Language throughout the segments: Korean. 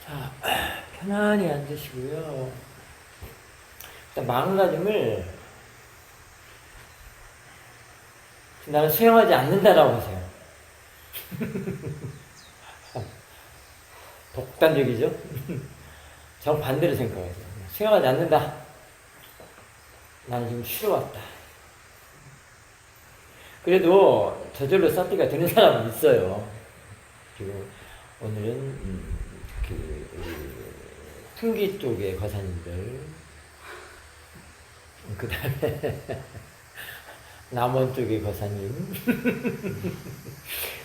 자, 편안히 앉으시고요. 일단 마음가짐을 나는 수행하지 않는다라고 하세요. 독단적이죠? 정반대로 생각하세요. 수행하지 않는다. 나는 지금 쉬러 왔다. 그래도 저절로 쌀띠가 되는 사람은 있어요. 그리고 오늘은 풍기 쪽의 거사님들, 그 다음에 남원 쪽의 거사님,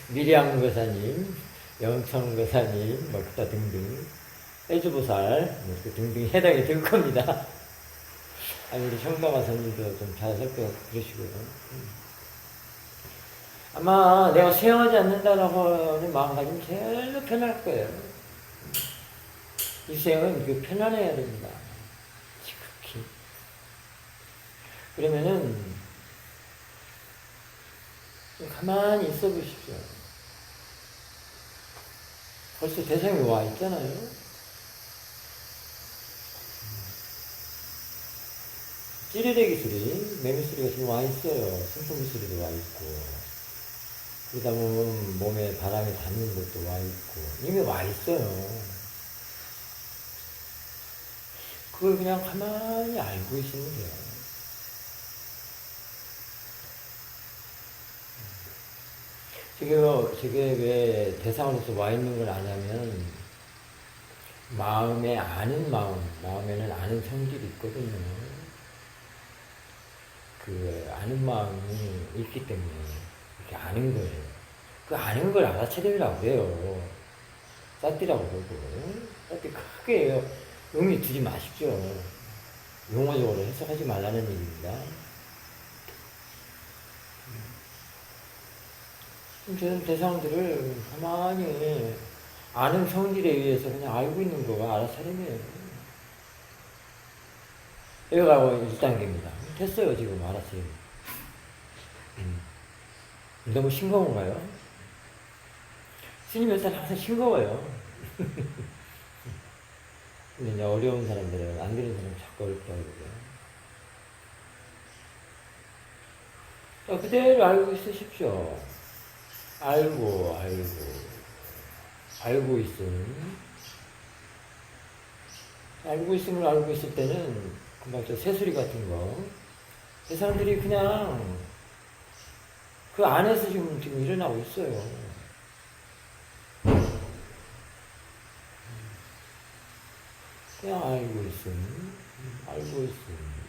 밀양 거사님, 영천 거사님, 뭐 기타 등등, 해주보살, 뭐 등등 해당이 될 겁니다. 아니, 우리 청담 거사님도 좀 잘 살펴서 그러시고요. 아마 내가 수행하지 않는다라고 하는 마음가짐이 제일 편할 거예요. 이 수행은 그 편안해야 됩니다. 지극히. 그러면은 좀 가만히 있어 보십시오. 벌써 대상이 와 있잖아요. 찌르레기 소리, 매미 소리가 지금 와 있어요. 숨소리 소리도 와 있고. 그러다 보면 몸에 바람이 닿는 것도 와 있고. 이미 와 있어요. 그걸 그냥 가만히 알고 있으면 돼요. 저게 왜 대상으로서 와 있는 걸 아냐면, 마음에 아는 마음에는 아는 성질이 있거든요. 그 아는 마음이 있기 때문에 이렇게 아는 거예요. 그 아는 걸 알아차림이라고 그래요. 쌀띠라고 그러고. 쌀띠 크게 의미 두지 마십시오. 용어적으로 해석하지 말라는 얘기입니다. 저는 대상들을 가만히 아는 성질에 의해서 그냥 알고 있는 거가 알아차림이에요. 여기가 1단계입니다. 됐어요, 지금 알아차림. 너무 싱거운가요? 스님 일단 항상 싱거워요. 근데 이제 어려운 사람들은, 안 되는 사람은 자꾸 어렵다고 그러고요. 그대로 알고 있으십시오. 알고 있음을 알고 있을 때는 금방 저 새소리 같은 거, 이 사람들이 그냥 그 안에서 지금 일어나고 있어요. 그냥 알고 있음,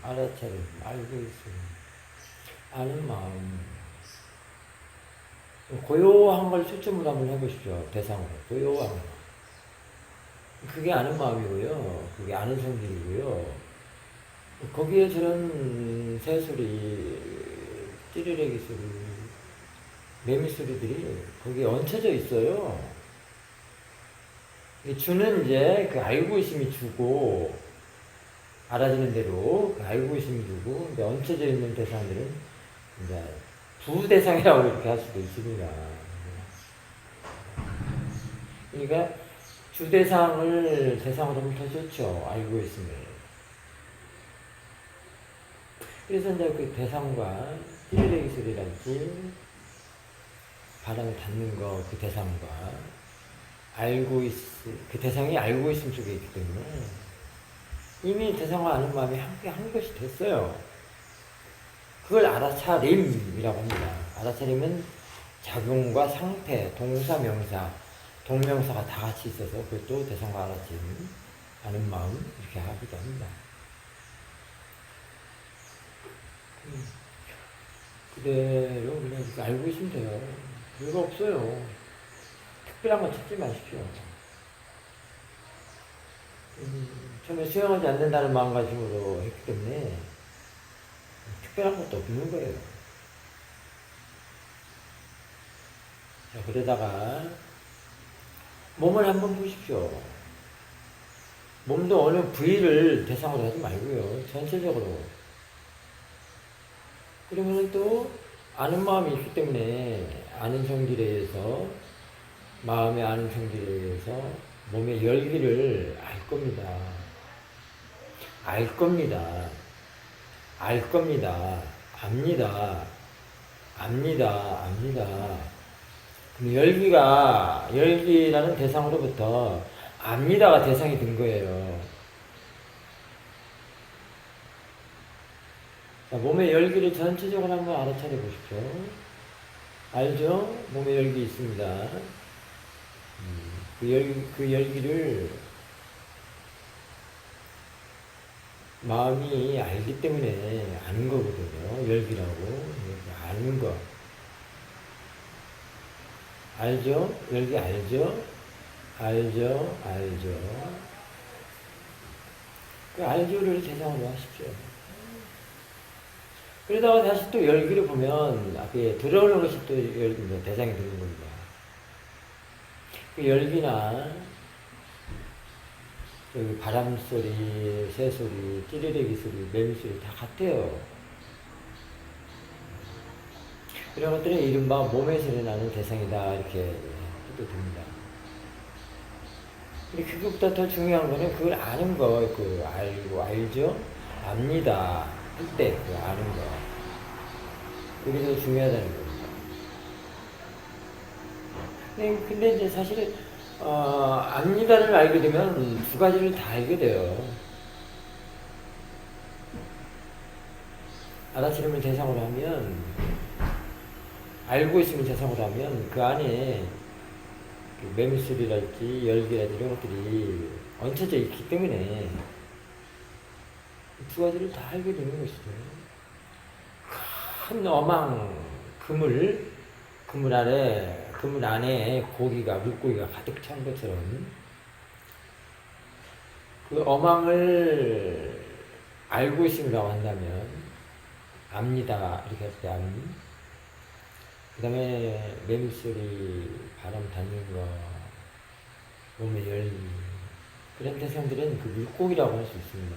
알아차림, 알고 있음, 아는 마음. 고요한 걸 초점을 한번 해보십시오. 대상으로. 고요한 거. 그게 아는 마음이고요. 그게 아는 성질이고요. 거기에 저런 새소리, 찌르레기 소리, 매미 소리들이 거기에 얹혀져 있어요. 주는 이제 그 알고 있음이 주고, 알아지는 대로 그 알고 있음이 주고, 근데 얹혀져 있는 대상들은 이제 부대상이라고 이렇게 할 수도 있습니다. 그러니까 주대상을 대상으로 하면 더 좋죠. 알고 있음을. 그래서 이제 그 대상과 찌르레기 소리랄지 바람을 닿는 거, 그 대상과 그 대상이 알고 있음 속에 있기 때문에 이미 대상과 아는 마음이 함께 한 것이 됐어요. 그걸 알아차림이라고 합니다. 알아차림은 작용과 상태, 동사, 명사, 동명사가 다 같이 있어서 그것도 대상과 알아차림, 아는 마음 이렇게 하기도 합니다. 그대로 그냥 이렇게 알고 있으면 돼요. 별거 없어요. 특별한 거 찾지 마십시오. 처음에 수행하지 않는다는 마음가짐으로 했기 때문에 특별한 것도 없는 거예요. 자, 그러다가 몸을 한번 보십시오. 몸도 어느 부위를 대상으로 하지 말고요. 전체적으로. 그러면 또 아는 마음이 있기 때문에 아는 성질에 의해서, 마음의 아는 성질에 의해서 몸의 열기를 알 겁니다. 알 겁니다. 알 겁니다. 압니다. 압니다. 압니다. 그럼 열기라는 대상으로부터 압니다가 대상이 된 거예요. 자, 몸의 열기를 전체적으로 한번 알아차려 보십시오. 알죠? 몸에 열기 있습니다. 그 열기를 마음이 알기 때문에 아는 거거든요. 열기라고. 아는 거. 알죠? 열기 알죠? 알죠? 알죠? 그 알죠를 대상으로 하십시오. 그러다가 다시 또 열기를 보면 앞에 들어오는 것이 또 열기입니다. 대상이 되는 겁니다. 그 열기나 여기 바람 소리, 새 소리, 찌르레기 소리, 매미 소리 다 같아요. 이런 것들은 이른바 몸에서 일어나는 대상이다 이렇게 해도 됩니다. 근데 그것보다 더 중요한 거는 그걸 아는 거, 그 알고 알죠? 압니다 할 때 그 아는 거. 그게 더 중요하다는 겁니다. 근데 이제 사실 압니다를 알게 되면 두 가지를 다 알게 돼요. 알아차림을 대상으로 하면, 알고 있으면 대상으로 하면 그 안에 그 매미소리랄지 열기랄지 이런 것들이 얹혀져 있기 때문에 두 가지를 다 알게 되는 것이죠. 큰 어망 그물 안에 물고기가 가득 찬 것처럼 그 어망을 알고 있음이라고 한다면 압니다 이렇게 할 때 그 다음에 매미소리, 바람 닿는 거, 몸의 열기 그런 대상들은 그 물고기라고 할 수 있습니다.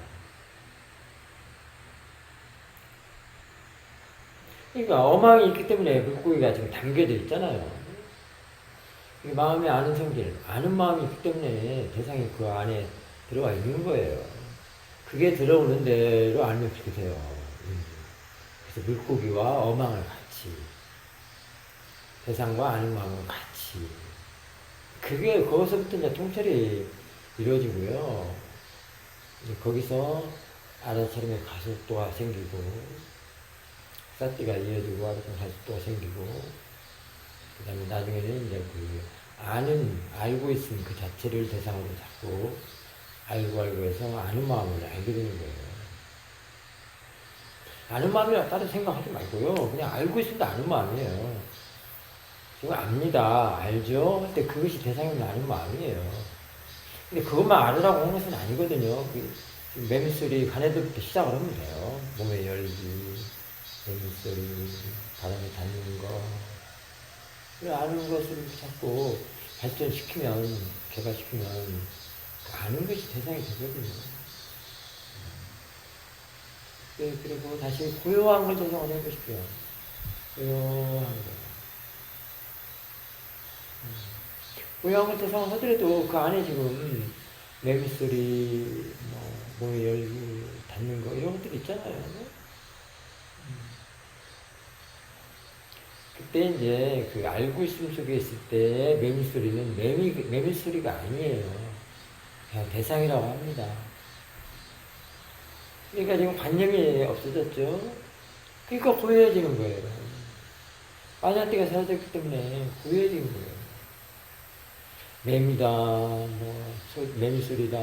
그러니까 어망이 있기 때문에 물고기가 지금 담겨져 있잖아요. 마음에 아는 성질, 아는 마음이 있기 때문에 대상이 그 안에 들어가 있는 거예요. 그게 들어오는 대로 알면 어떻게 돼요. 그래서 물고기와 어망을 같이, 대상과 아는 마음을 같이. 그게 거기서부터 이제 통찰이 이루어지고요. 이제 거기서 알아차림의 가속도가 생기고, 싹띠가 이어지고, 알아차림 가속도가 생기고, 그 다음에 나중에는 이제 알고 있으면 그 자체를 대상으로 잡고, 알고 해서 아는 마음을 알게 되는 거예요. 아는 마음이라 따로 생각하지 말고요. 그냥 알고 있으면 아는 마음이에요. 지금 압니다. 알죠? 할 때 그것이 대상이면 아는 마음이에요. 근데 그것만 알으라고 하는 것은 아니거든요. 매미소리, 가네들부터 시작을 하면 돼요. 몸의 열기, 매미소리, 바람에 닿는 거. 아는 것을 자꾸 발전시키면, 개발시키면, 아는 것이 대상이 되거든요. 그리고 다시 고요한 걸 대상으로 해보십시오. 고요한 거. 고요한 걸 대상으로 하더라도 그 안에 지금 매미소리, 몸의 열기, 닿는 거, 이런 것들 있잖아요. 그때 이제 그 알고 있음 속에 있을 때 매미소리는 매미소리가 아니에요. 그냥 대상이라고 합니다. 그러니까 지금 관념이 없어졌죠? 그러니까 고요해지는 거예요. 빠냐띠가 사라졌기 때문에 고요해지는 거예요. 매미다, 매미소리다,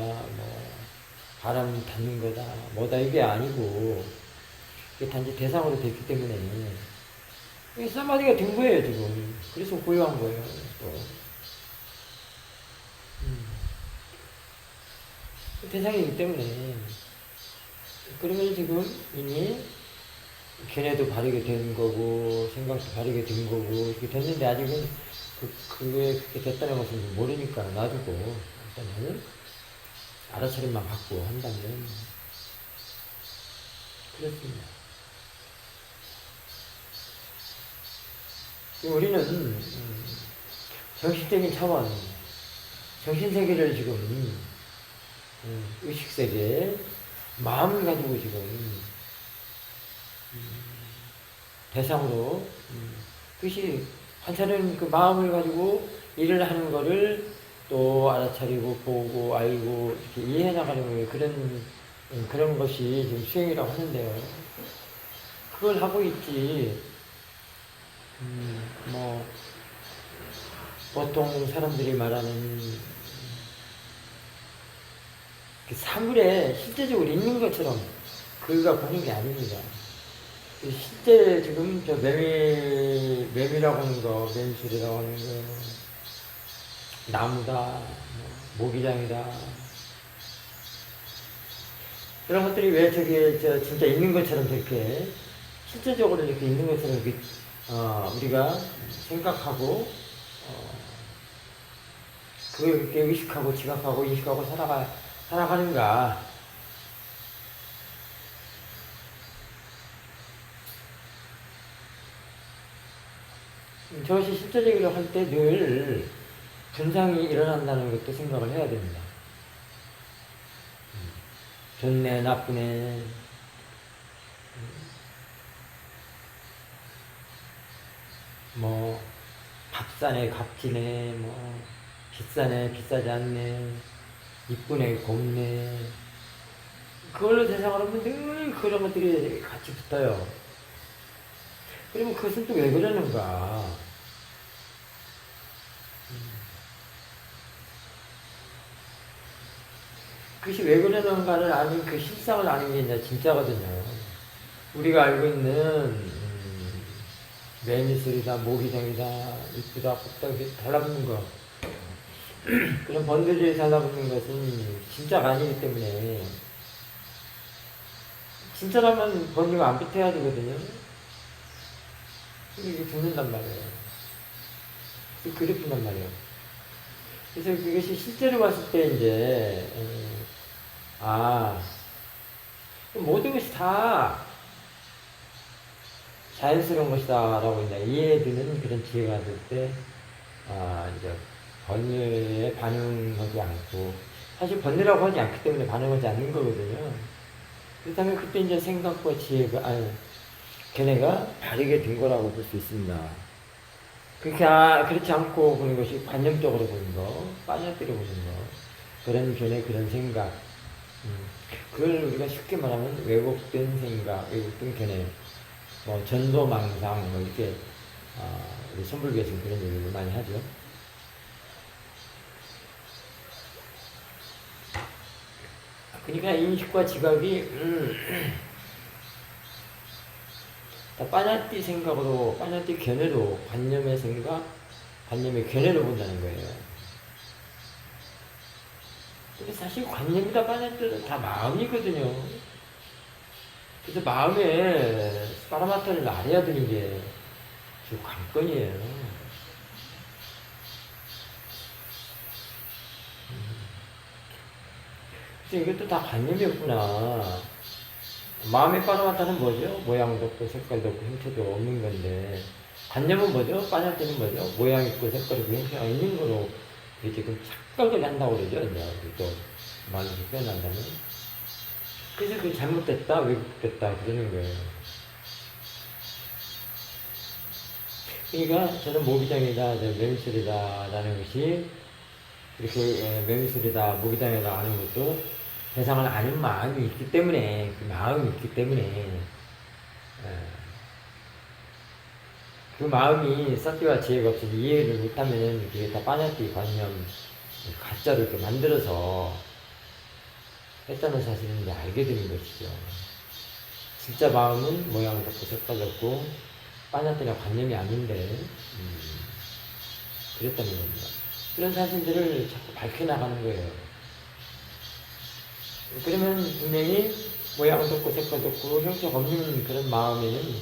바람 닿는 거다, 뭐다, 이게 아니고, 이게 단지 대상으로 됐기 때문에, 이게 사마디가 된 거예요, 지금. 그래서 고요한 거예요, 또. 대상이기 때문에. 그러면 지금 이미 견해도 바르게 된 거고, 생각도 바르게 된 거고, 이렇게 됐는데 아직은 그게 그렇게 됐다는 것을 모르니까 놔두고, 일단은 알아차림만 받고 한다면, 그렇습니다. 우리는 정신적인 차원, 정신세계를 지금 의식세계 마음을 가지고 지금 대상으로 그것이 관찰은 그 마음을 가지고 일을 하는 거를 또 알아차리고 보고 알고 이렇게 이해해 나가는 거예요. 그런 것이 지금 수행이라고 하는데요. 그걸 하고 있지. 뭐 보통 사람들이 말하는 그 사물에 실제적으로 있는 것처럼 그가 보는 게 아닙니다. 실제 지금 저 매미라고 하는 거, 매미소리라고 하는 거, 나무다, 모기장이다. 이런 것들이 왜 저기 진짜 있는 것처럼 저렇게 실제적으로 이렇게 있는 것처럼 이렇게 우리가 생각하고 그걸 이렇게 의식하고 지각하고 인식하고 살아가는가? 저것이 실제적으로 할 때 늘 분상이 일어난다는 것도 생각을 해야 됩니다. 좋네, 나쁘네. 뭐, 값싸네, 값지네, 뭐, 비싸네, 비싸지 않네, 이쁘네, 곱네. 그걸로 세상을 하면 늘 그런 것들이 같이 붙어요. 그러면 그것은 또 왜 그러는가? 그것이 왜 그러는가를 아는 그 실상을 아는 게 이제 진짜거든요. 우리가 알고 있는 매미소리다, 모기장이다, 이쁘다, 곱다, 달라붙는 거. 그런 번들이 달라붙는 것은 진짜가 아니기 때문에 진짜라면 번뇌가 안 붙어야 되거든요. 이게 붙는단 말이에요. 그래뿐단 말이에요. 그래서 그것이 실제로 봤을 때 이제 모든 것이 다 자연스러운 것이다 라고 이제 이해되는 그런 지혜가 될 때 이제 번뇌에 반응하지 않고, 사실 번뇌라고 하지 않기 때문에 반응하지 않는 거거든요. 그렇다면 그때 이제 생각과 지혜가 걔네가 바르게 된 거라고 볼 수 있습니다. 그렇지 않고 보는 것이 관념적으로 보는 거, 빠져들어 보는 거, 그런 견해, 그런 생각, 그걸 우리가 쉽게 말하면 왜곡된 생각, 왜곡된 견해, 뭐 전도망상, 뭐 이렇게 우리 선불교에서는 그런 얘기를 많이 하죠. 그러니까 인식과 지각이 다 빠냐띠 생각으로, 빠냐띠 견해로, 관념의 생각, 관념의 견해로 본다는 거예요. 근데 사실 관념이다 빠냐띠는 다 마음이거든요. 그래서 마음에 파라마타를 알아야 되는 게 주 관건이에요. 그래서 이것도 다 관념이었구나. 마음의 파라마타는 뭐죠? 모양도 없고 색깔도 없고 형체도 없는 건데, 관념은 뭐죠? 빠냐띠는 뭐죠? 모양 있고 색깔 있고 형체가 있는 거로 지금 착각을 한다고 그러죠. 이제 또 말로 표현한다면. 그래서 그 잘못됐다, 왜곡됐다 그러는 거예요. 그러니까 저는 모기장이다, 매미소리다 라는 것이 이렇게 매미소리다, 모기장이다 하는 것도 대상을 아는 마음이 있기 때문에, 그 마음이 있기 때문에 그 마음이 사티와 지혜가 없어서 이해를 못하면 그게 다 빠냐띠 관념 가짜로 이렇게 만들어서 했다는 사실을 이제 알게 되는 것이죠. 진짜 마음은 모양도 없고 색깔도 없고 빠냐띠나 관념이 아닌데 그랬다는 겁니다. 그런 사실들을 자꾸 밝혀나가는 거예요. 그러면 분명히 모양도 없고 색깔도 없고 형체가 없는 그런 마음에는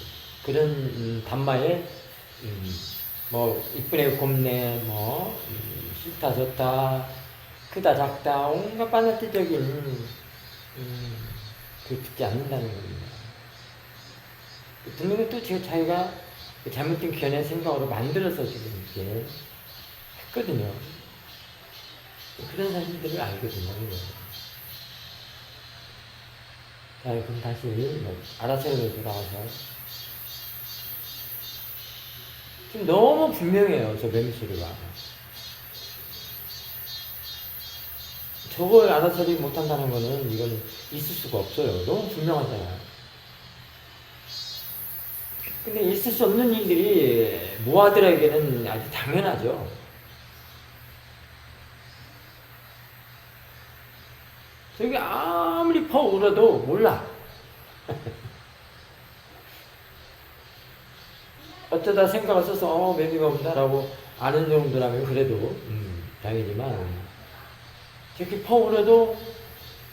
그런 단마에 뭐 이쁘네 곱네 뭐 싫다 좋다 크다 작다 온갖 빠냐띠적인 그 듣지 않는다는 겁니다. 듣는 것도 자기가 잘못된 견해 생각으로 만들어서 지금 이렇게 했거든요. 그런 사실들을 알게 된다는 거예요. 자, 그럼 다시 아라셀로 돌아가서 지금 너무 분명해요. 저 매미 소리가. 저걸 알아차리 못한다는 거는 이거는 있을 수가 없어요. 너무 분명하잖아요. 근데 있을 수 없는 일들이 모아들에게는 아주 당연하죠. 저기 아무리 퍼울어도 몰라. 어쩌다 생각을 써서 매미가 온다라고 아는 정도라면 그래도 다행이지만 저렇게 퍼울어도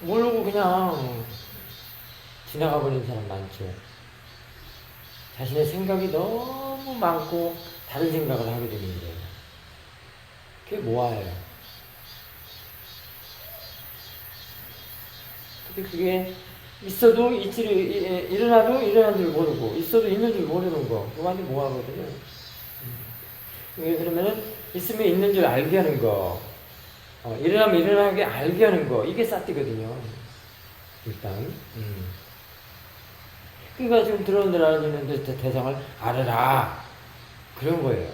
모르고 그냥 지나가 버리는 사람 많죠. 자신의 생각이 너무 많고 다른 생각을 하게 되는데 그게 뭐예요? 근데 그게 있어도 일어나도 일어난 줄 모르고 있어도 있는 줄 모르는 거 그거 완전 뭐하거든요. 그러면은 있으면 있는 줄 알게 하는 거 일어나면 일어나게 알게 하는 거 이게 싸띠거든요. 일단 그러니까 지금 들어온 대로 알아주는 대상을 알아라 그런 거예요.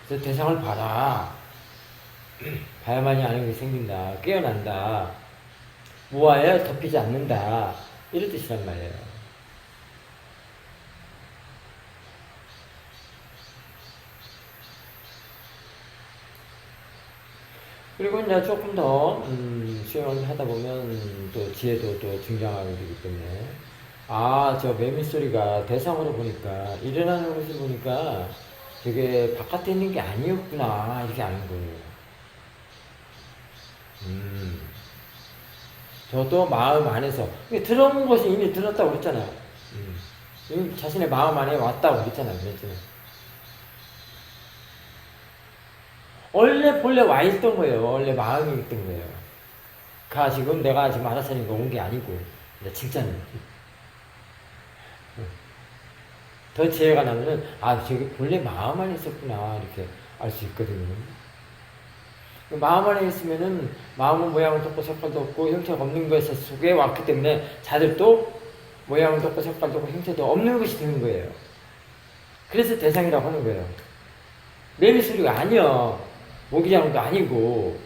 그래서 대상을 봐라. 봐야만이 아는 게 생긴다. 깨어난다. 모아야 덮이지 않는다. 이런 뜻이란 말이에요. 그리고 이제 조금 더 수행을 하다 보면 또 지혜도 또 등장하게 되기 때문에 저 매미 소리가 대상으로 보니까 일어나는 것을 보니까 되게 바깥에 있는 게 아니었구나 이렇게 아는 거예요. 저도 마음 안에서 들어온 것이 이미 들었다고 그랬잖아요. 자신의 마음 안에 왔다고 그랬잖아요. 본래 와 있던 거예요. 원래 마음이 있던 거예요. 지금 내가 지금 알아서니까 온 게 아니고 칭찬은 더 지혜가 나면은 저기 본래 마음 안에 있었구나 이렇게 알 수 있거든요. 마음 안에 있으면은 마음은 모양은 없고 색깔도 없고 형체가 없는 것 속에 왔기 때문에 자들도 모양은 없고 색깔도 없고 형체도 없는 것이 되는 거예요. 그래서 대상이라고 하는 거예요. 매미 소리가 아니야. 모기장도 아니고.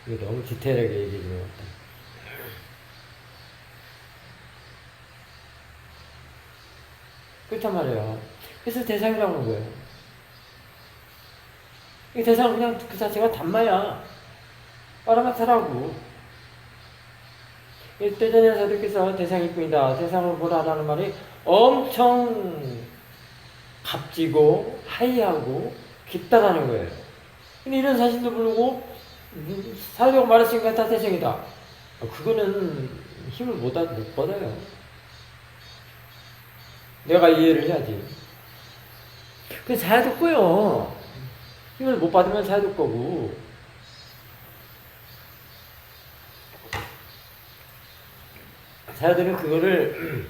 이거 너무 디테일하게 얘기해 주는 것 같다. 그렇단 말이에요. 그래서 대상이라고 하는 거예요. 이 대상은 그냥 그 자체가 단마야. 빠라마타라고. 때전에 사도께서 대상일 뿐이다. 대상을 보라라는 말이 엄청 값지고 하이하고 깊다라는 거예요. 근데 이런 사실도 모르고 사도가 말했으니까 다 대상이다. 그거는 힘을 못 받아요. 내가 이해를 해야지. 그 사야 듣고요. 힘을 못 받으면 사야 될 거고. 사야들은 그거를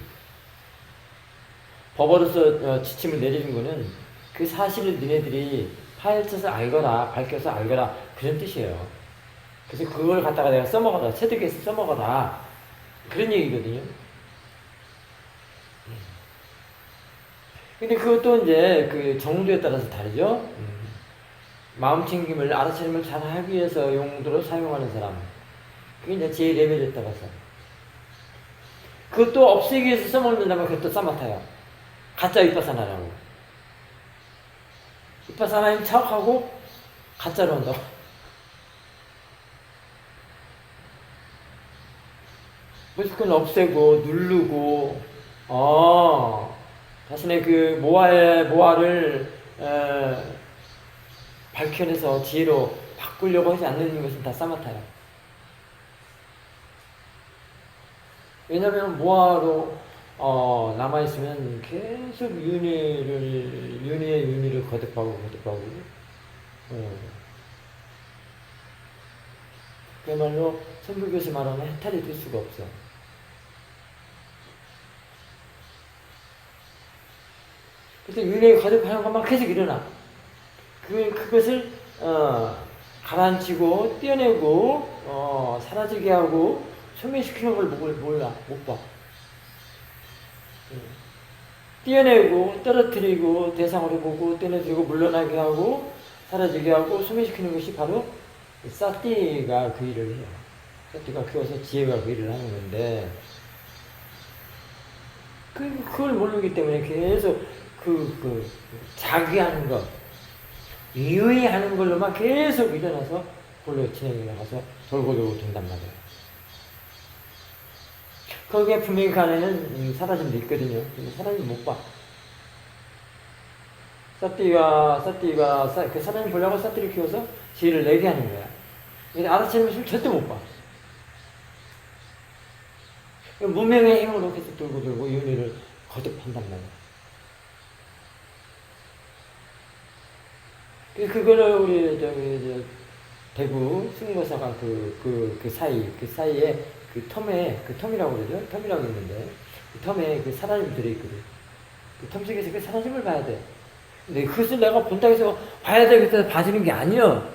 법으로서 지침을 내리는 거는 그 사실을 너네들이 파헤쳐서 알거라, 밝혀서 알거라 그런 뜻이에요. 그래서 그걸 갖다가 내가 써먹어라, 체득해서 써먹어라 그런 얘기거든요. 근데 그것도 이제 그 정도에 따라서 다르죠. 마음 챙김을, 알아차림을 잘 하기 위해서 용도로 사용하는 사람. 그게 이제 제 레벨에 따라서. 그것도 없애기 위해서 써먹는다면 그것도 싸맡아요. 가짜 윗바사나라고. 윗바사나인 척하고 가짜로 한다고. 무조건 없애고, 누르고, 자신의 그 모아를, 밝혀내서 지혜로 바꾸려고 하지 않는 것은 다 싸맡아요. 왜냐면 모아로 남아있으면 계속 윤회의 윤의를 거듭하고 그야말로 선불교시 말하면 해탈이 될 수가 없어. 그래서 윤회에 거듭하는 것만 계속 일어나. 그것을 가라앉히고 떼어내고 사라지게 하고 소멸시키는 걸 몰라 못 봐. 떼어내고 떨어뜨리고 대상으로 보고 떼어내고 물러나게 하고 사라지게 하고 소멸시키는 것이 바로 사띠가 그 일을 해요. 사띠가 키워서 지혜가 그 일을 하는 건데 그걸 모르기 때문에 계속 자기하는 것 유의하는 걸로만 계속 일어나서 그걸로 진행해 나가서 돌고 돈단 말이에요. 거기에 분명히 그 안에는 사라짐도 있거든요. 근데 사라짐 못 봐. 사띠가 그 사라짐 보려고 사띠를 키워서 지혜를 내게 하는 거야. 근데 알아채는 절대 못 봐. 무명의 힘으로 계속 돌고 윤회를 거듭한단 말이야. 그거를 우리 대구 승모사가 그 사이에 그 텀이라고 그러죠? 텀이라고 있는데 그 텀에 그 사라짐이 들어있거든. 그 텀 속에서 그 사라짐을 봐야 돼. 근데 그것을 내가 본다고 해서 봐야 되겠다 봐주는 게 아니야.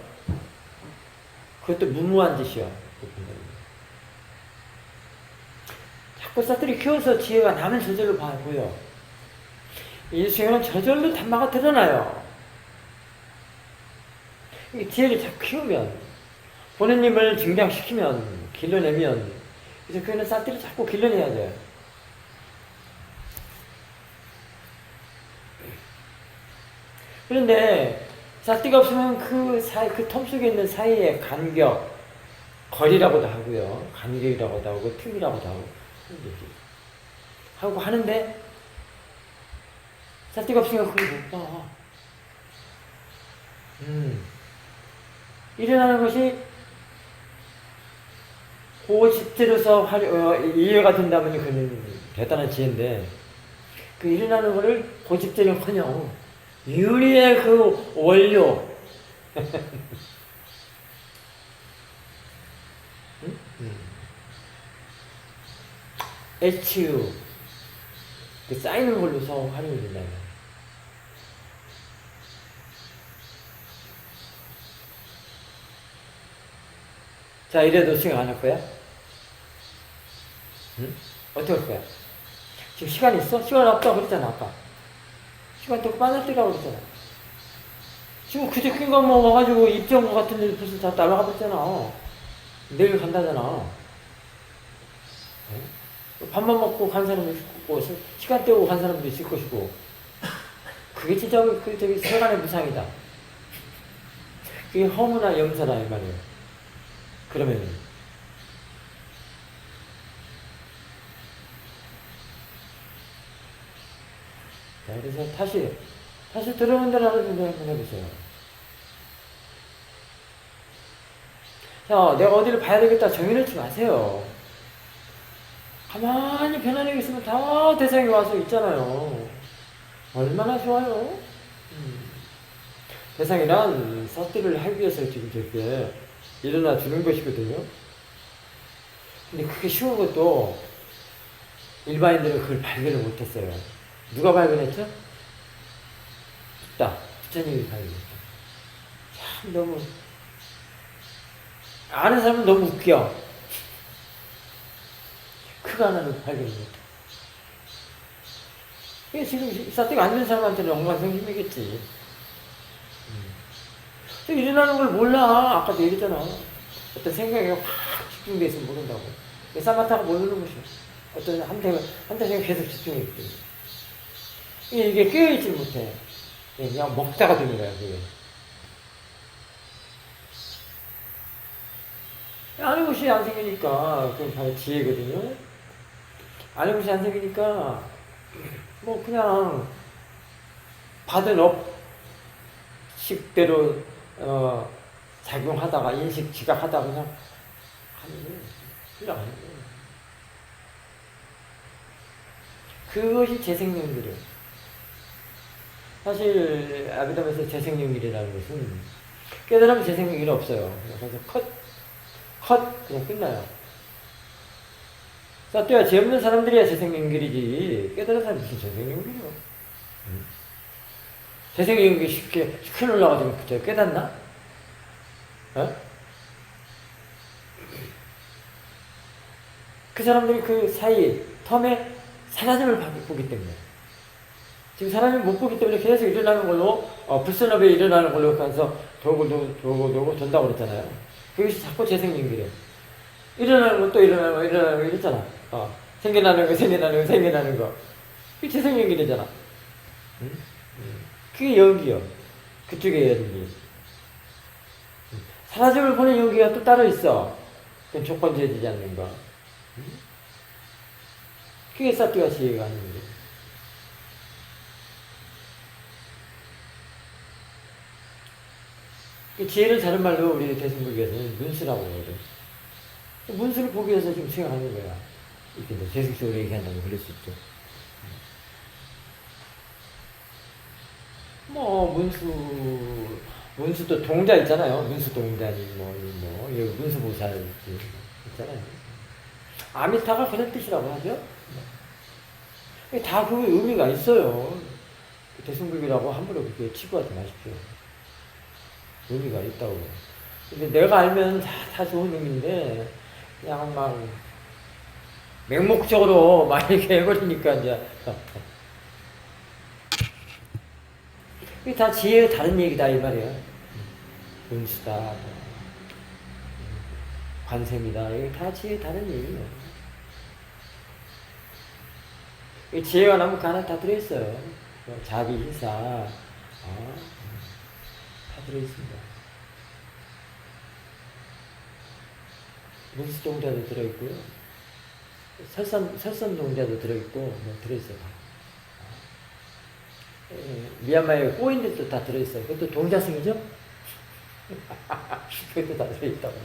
그것도 무모한 짓이야. 자꾸 사투리 키워서 지혜가 남을 저절로 봐고요. 이 수행은 저절로 단마가 드러나요. 이 지혜를 자꾸 키우면 본인님을 증량시키면 길러내면 그래서 그는 사투리 자꾸 길러내야 돼요. 그런데 사띠가 없으면 그 텀 속에 있는 사이의 간격, 거리라고도 하고요. 간격이라고도 하고, 틈이라고도 하고 하는데, 사띠가 없으면 그걸 못 봐. 일어나는 것이 고집대로서 이해가 된다면 그는 대단한 지혜인데, 그 일어나는 것을 고집대로커녕 유리의 그 원료 HU 그 쌓이는 걸로서 활용이 된다. 자, 이래도 수행 안 할 거야? 응? 어떻게 할 거야? 지금 시간 있어? 시간 없다고 그랬잖아, 아까. 시간 또 빠졌더라고 그랬잖아. 지금 그저께인가 뭐 와가지고 입정거 같은 데 벌써 다 날아가 버렸잖아. 내일 간다잖아. 네? 밥만 먹고 간 사람도 있을 거고, 시간 때우고 간 사람도 있을 것이고. 그게 진짜 저기 세간의 무상이다. 그게 허무나 염사다, 이 말이에요. 그러면은. 자, 그래서 다시 들어온 대로 한번 해보세요. 자, 내가 어디를 봐야 되겠다 정해놓지 마세요. 가만히 편안하게 있으면 다 대상이 와서 있잖아요. 얼마나 좋아요? 대상이란 사띠를 하기 위해서 지금 저렇게 일어나 주는 것이거든요. 근데 그게 쉬운 것도 일반인들은 그걸 발견을 못했어요. 누가 발견했죠? 부처님이 발견했죠. 참 너무 아는 사람은 너무 웃겨. 그거 하나는 발견을 못해. 이게 지금 사태가 안 된 사람한테는 엉망생심이겠지. 일어나는 걸 몰라. 아까도 얘기했잖아. 어떤 생각이 확 집중돼 있으면 모른다고. 사마타가 모르는 것이야. 어떤 한대 생각 계속 집중해 있기 때문에. 이게 깨어있지 못해. 그냥 먹다가 되는 거야, 그게. 아는 것이 안 생기니까, 그건 바로 지혜거든요. 아는 것이 안 생기니까, 뭐, 그냥, 받은 업식대로, 작용하다가, 인식 지각하다가 그냥, 하는 거예요. 흘러가는 거예요. 그것이 재생연결이에요. 사실, 아비담에서 재생연결이라는 것은, 깨달으면 재생연결이 없어요. 그래서 그냥 끝나요. 사또야, 죄 없는 사람들이야 재생연결이지. 깨달은 사람이 무슨 재생연결이요? 재생연결이 쉽게 올라가지고 그때 깨닫나? 어? 그 사람들이 그 사이 텀에 사라짐을 보기 때문에 지금 사람이 못 보기 때문에 계속 일어나는 걸로 불선업에 일어나는 걸로 가서 돌고 돈다고 그랬잖아요. 그것이 자꾸 재생연결이에요. 일어나는 거 또 일어나는 거 이랬잖아. 생겨나는 거 그게 재생연결이잖아. 응? 그게 연기요. 그쪽에 연기. 사라짐을 보는 연기가 또 따로 있어. 그건 조건지어지지 않는 거. 그게 사띠와 지혜가 하는 거지. 그 지혜를 다른 말로 우리 대승불교에서는 문수라고 그러거든. 문수를 보기 위해서 지금 수행하는 거야. 이렇게 뭐 재식적으로 얘기한다고 그럴 수 있죠. 뭐 문수도 동자 있잖아요. 문수 동자니 여기 문수보살 있잖아요. 아미타가 그런 뜻이라고 하죠. 다 그 의미가 있어요. 대승불교라고 함부로 그렇게 치부하지 마십시오. 의미가 있다고. 근데 내가 알면 다 좋은 의미인데, 그냥 막, 맹목적으로 막 이렇게 해버리니까, 이제. 이게 다 지혜의 다른 얘기다, 이 말이야. 운수다, 관세입니다. 이게 다 지혜의 다른 얘기예요. 이 지혜가 나면 그 안에 다 들어있어요. 자비, 희사, 다 들어있습니다. 문수 동자도 들어있고요. 설선 동자도 들어있고, 들어있어요. 미얀마의 꼬인들도 다 들어있어요. 그것도 동자승이죠? 그것도 다 들어있다고.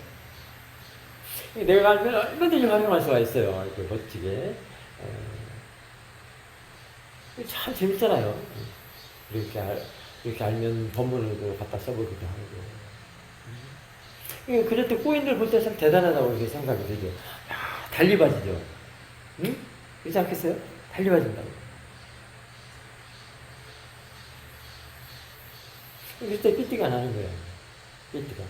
내가 알면 얼마든지 활용할 수가 있어요. 이렇게 멋지게. 참 재밌잖아요. 이렇게 알면 본문으로 갖다 써보기도 하고. 그럴 때 꼬인들 볼 때 참 대단하다고 이렇게 생각이 되죠. 야, 달리바지죠. 응? 그렇지 않겠어요? 달리바진다고. 그때 삐띠가 나는 거예요. 삐띠가.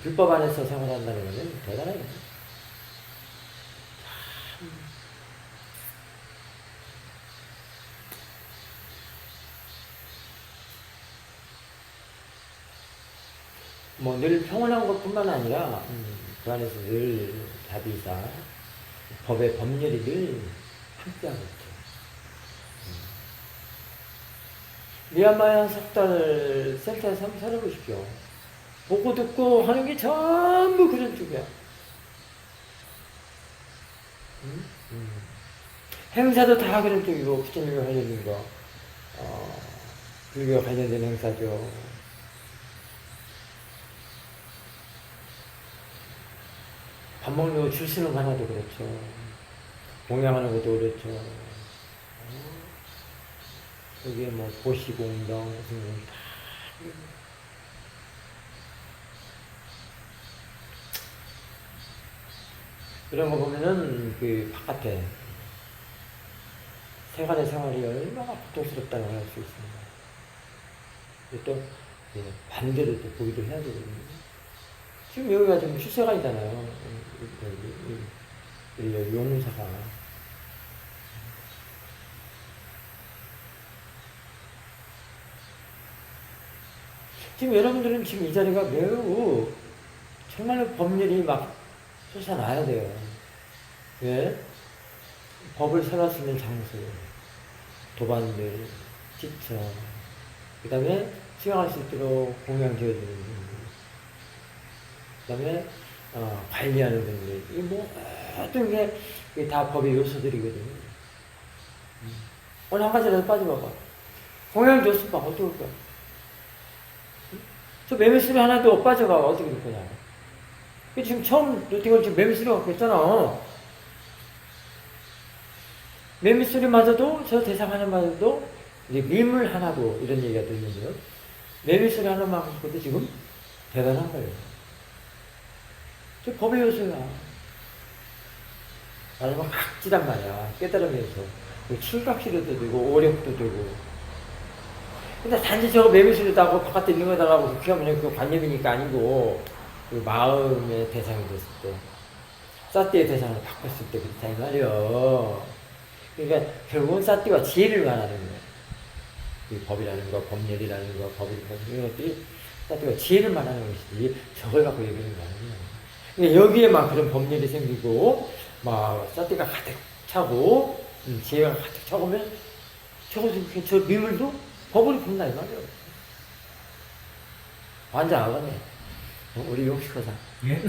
불법 안에서 생활한다는 것은 대단해요. 늘 평온한 것뿐만 아니라 그 안에서 늘 자비사 법의 법률이 늘 함께하고 있죠. 미얀마에 한 석 달 센터에서 한번 살아보십시오. 보고 듣고 하는 게 전부 그런 쪽이야. 행사도 다 그런 쪽이고, 부처님과 관련된 거, 불교와 관련된 행사죠. 밥 먹는 거 줄 서는 거 하나도 그렇죠. 공양하는 것도 그렇죠. 여기에 뭐 보시공당 무슨 다 이런 거 보면은 그 바깥에 생활이 얼마나 고통스럽다고 할 수 있습니다. 또 반대로 또 보기도 해야 되거든요. 지금 여기가 지금 출세관이잖아요. 여기 용사가. 지금 여러분들은 지금 이 자리가 매우 정말로 법률이 막 솟아나야 돼요. 왜? 법을 설할 수 있는 장소, 도반들, 지처, 그 다음에 수용할 수 있도록 공양 지어주는 분들, 그 다음에 관리하는 분들, 이 모든 게 다 법의 요소들이거든요. 오늘 한 가지라도 빠져봐봐. 공양 줬을 봐, 어떨 거야? 저 매매수리 하나도 빠져가 어떻게 될 거냐. 지금 처음 노팅을 지금 매매수리 갖고 있잖아. 매매수리마저도 저 대상 하나마저도 이제 미물 하나도 이런 얘기가 들리는데요. 매매수리 하나만 갖고도 지금 대단한 거예요. 저 법의 요소야. 말하면 각지단 말이야. 깨달음의 요소. 칠갑시로도 되고, 오력도 되고. 근데 단지 저거 매미수로도 하고, 바깥에 있는 거다가 하고, 그렇게 하면 그 관념이니까 아니고, 그 마음의 대상이 됐을 때, 사띠의 대상을 바꿨을 때 그렇다, 이 말이요. 그러니까, 결국은 사띠와 지혜를 말하는 거예요. 이 법이라는 거, 법률이라는 거, 이런 것들이 사띠와 지혜를 말하는 것이지, 저걸 갖고 얘기하는 거 아니에요. 그러니까 여기에만 그런 법률이 생기고, 막, 사띠가 가득 차고, 지혜가 가득 차고면, 저 미물도 법으로 본다, 이 말이에요. 완전 아가네. 우리 용식호사. 예?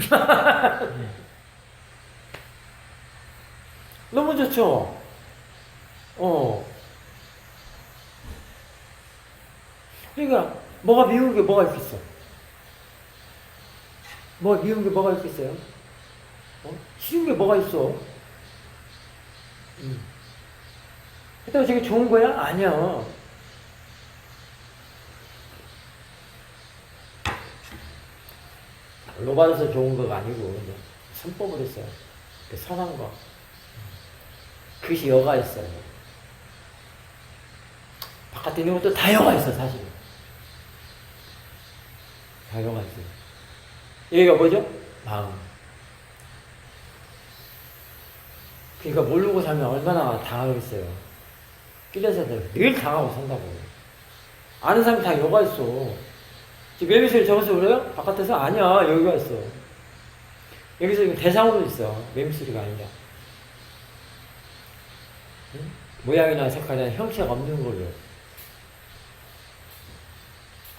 너무 좋죠? 그러니까, 뭐가 미운 게 뭐가 있겠어? 뭐가 미운 게 뭐가 있겠어요? 쉬운 게 뭐가 있어? 그렇다고 저게 좋은 거야? 아니야. 로 받아서 좋은 거가 아니고, 이제 선법으로 했어요. 선한 거. 그것이 여가 있어요. 바깥에 있는 것도 다 여가 있어, 사실은. 다 여가 있어요. 여기가 뭐죠? 마음. 그러니까 모르고 살면 얼마나 당하겠어요. 끼려서 늘 당하고 산다고. 아는 사람이 다 여가 있어. 지금 매미소리 적어서 그래요? 바깥에서? 아니야, 여기가 있어. 여기서 지금 대상으로 있어. 매미소리가 아니라. 응? 모양이나 색깔이나 형체가 없는 걸로.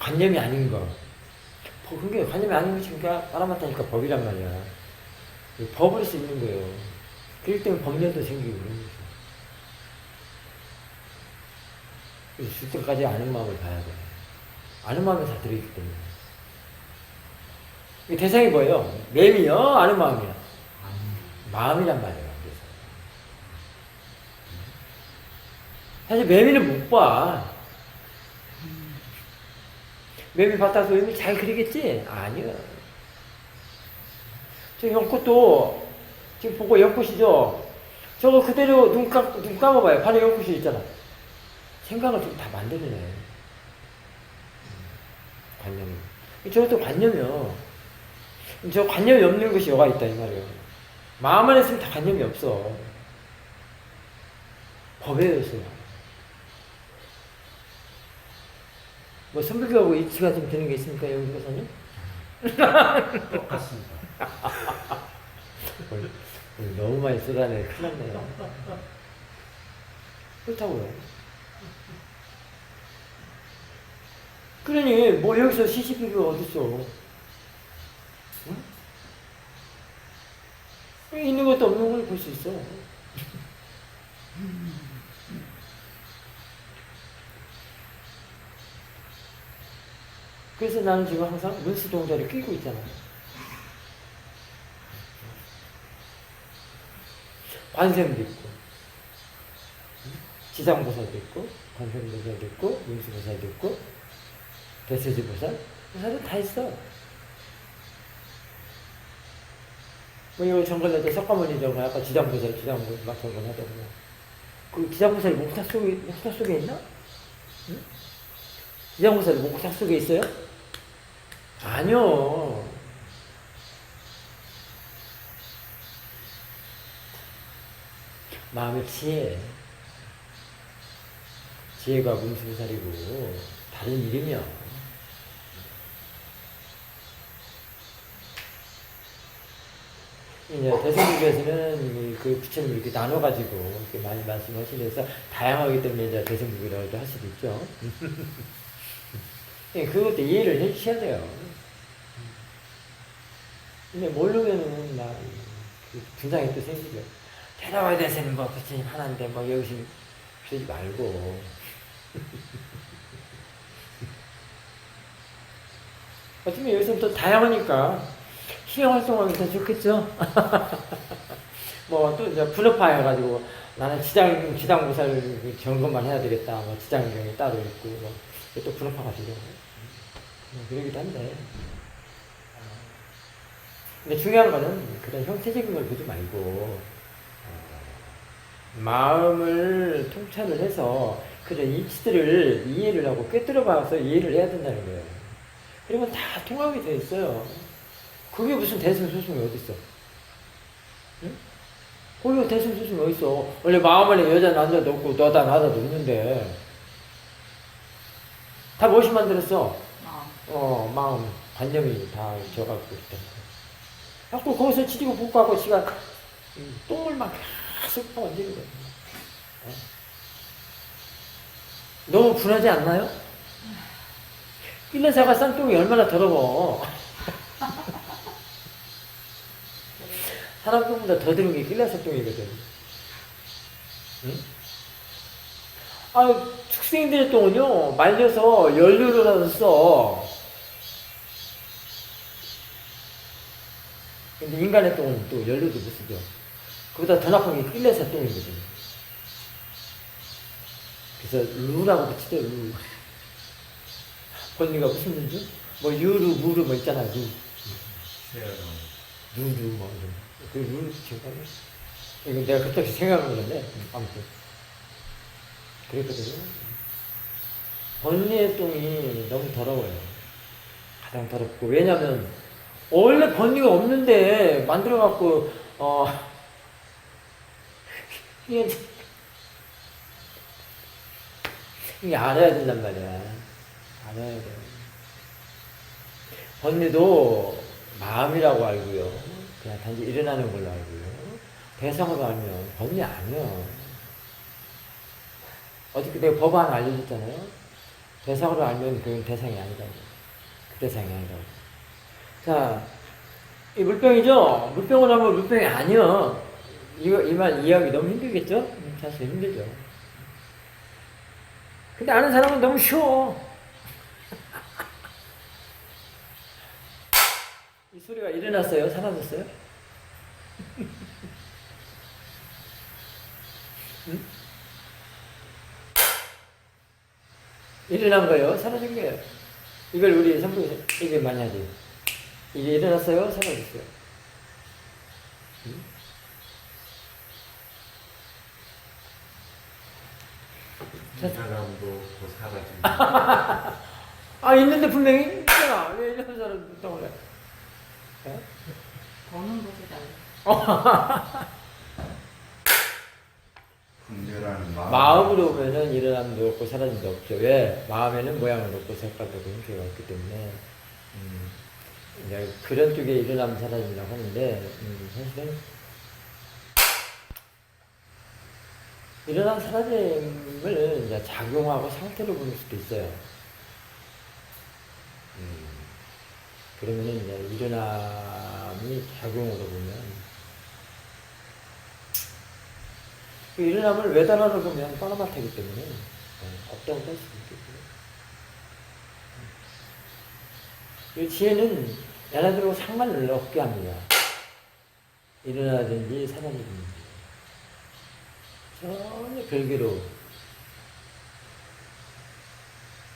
관념이 아닌 거. 그게 관념이 아닌 것이니까 알아맞다니까 법이란 말이야. 법을 수 있는 거예요. 그렇기 때문에 법률도 생기고 그런 거죠. 줄 때까지 아는 마음을 봐야 돼. 아는 마음이 다 들어있기 때문에. 대상이 뭐예요? 매미요? 아는 마음이요? 마음이란 말이에요. 그래서. 사실 매미는 못 봐. 매미 봤다고 매미 잘 그리겠지? 아니요. 저 연꽃도 지금 보고 연꽃이죠? 저거 그대로 눈 감아봐요. 바로 연꽃이 있잖아. 생각을 좀 다 만들어내. 관념이. 저것도 관념이요. 저 관념이 없는 것이 여가 있다, 이 말이에요. 마음 안에 있으면 다 관념이 없어. 법에 의해서요. 뭐, 선불교하고 일치가 좀 되는 게 있습니까, 여기 교사님? 똑같습니다. 오늘 너무 많이 쏟아내. 큰일 났네요. 그렇다고요. 그러니, 뭐, 여기서 시시비비가 어딨어. 응? 있는 것도 없는 걸 볼 수 있어. 그래서 나는 지금 항상 문수 동자를 끼고 있잖아. 관세음도 있고, 지장보살도 있고, 관세음보살도 있고, 문수보살도 있고, 대세지보살, 보살은 다 있어. 뭐 이거 정글에도 석가모니 정글 아까 지장보살 막 정글하더라고. 그 지장보살이 목탁 속에 있나? 응? 지장보살이 목탁 속에 있어요? 아니요. 마음의 지혜가 문수보살이고 다른 이름이야. 이제 대승불교에서는 그 부처님을 이렇게 나눠가지고 이렇게 많이 말씀하시면서 다양하기 때문에 이제 대승불교라고 할 수도 있죠. 그것도 이해를 해주셔야 돼요. 근데 모르면은 막 분장이 또 생기죠. 대답을 대세는 뭐 부처님 하나인데 뭐 여기서 그러지 말고. 어쩌면 여기서 또 다양하니까 시행 활동하기 더 좋겠죠? 뭐 또 이제 분업화 해가지고 나는 지장보살 점검만 해야 되겠다. 뭐 지장경이 따로 있고, 뭐 또 분업화가 되죠. 뭐 그러기도 한데. 근데 중요한 거는 그런 형태적인 걸 보지 말고, 마음을 통찰을 해서 그런 이치들을 이해를 하고 꿰뚫어 봐서 이해를 해야 된다는 거예요. 그러면 다 통하게 돼 있어요. 그게 무슨 대승소승이 어딨어? 응? 거기가 대승소승이 어딨어? 원래 마음 안에 여자 남자도 없고 너다 나다도 없는데 다 무엇이 만들었어? 마음 관념이 다 져갖고 있다. 자꾸 거기서 치리고 붓고하고 지가 똥을 막 계속 번지는 거예요. 너무 분하지 않나요? 낄레사가 싼똥이 얼마나 더러워. 사람 똥보다 더 더러운 게 낄레사 똥이거든. 응? 아, 축생들의 똥은요, 말려서 연료로 써. 근데 인간의 똥은 또 연료도 못 쓰죠. 그보다 더 나쁜 게 낄레사 똥이거든. 그래서 루라고 붙이죠, 루. 번니가 무슨 루죠? 뭐 유루, 무루 뭐 있잖아, 루. 루루 뭐 이런. 그 루를 붙이거든요. 이거 내가 그때 생각한 건데, 아무튼. 그랬거든요. 번니의 똥이 너무 더러워요. 가장 더럽고. 왜냐면, 원래 번니가 없는데, 만들어갖고, 이게 알아야 된단 말이야. 알아야 돼. 번니도 마음이라고 알고요. 그냥 단지 일어나는 걸로 알고요. 대상으로 알면 번니 아니야. 어저께 내가 법안 알려줬잖아요. 대상으로 알면 그건 대상이 아니다고. 그 대상이 아니다고. 자, 이 물병이죠? 물병으로 하면 물병이 아니야. 이 말 이해하기 너무 힘들겠죠? 사실 힘들죠. 근데 아는 사람은 너무 쉬워. 이 소리가 일어났어요? 사라졌어요? 응? 일어난 거예요? 사라진 거예요? 이걸 우리 선부에서 얘기 많이 하지. 이게 일어났어요? 사라졌어요? 응? 이 사람도 곧 사라집니다. 아, 있는데 분명히 있잖아. 왜 이런 사람 있다고 그래? 보는 것이 달라. 분별하는 마음으로 보면은 일어남도 없고 사라짐도 없죠. 왜? 마음에는 모양은 없고 색깔도 없고 형태가 없기 때문에 이제 그런 쪽에 일어남 사라짐이라고 하는데 사실은 일어난 사라짐을 이제 작용하고 상태로 보는 수도 있어요. 그러면은 이제 일어남이 작용으로 보면 그 일어남을 외단어로 보면 빠라바타기 때문에 없다고 할 수 있겠고요. 이 지혜는 얘네들하고 상관을 없게 합니다. 일어나든지 사라지든지 전혀 별개로.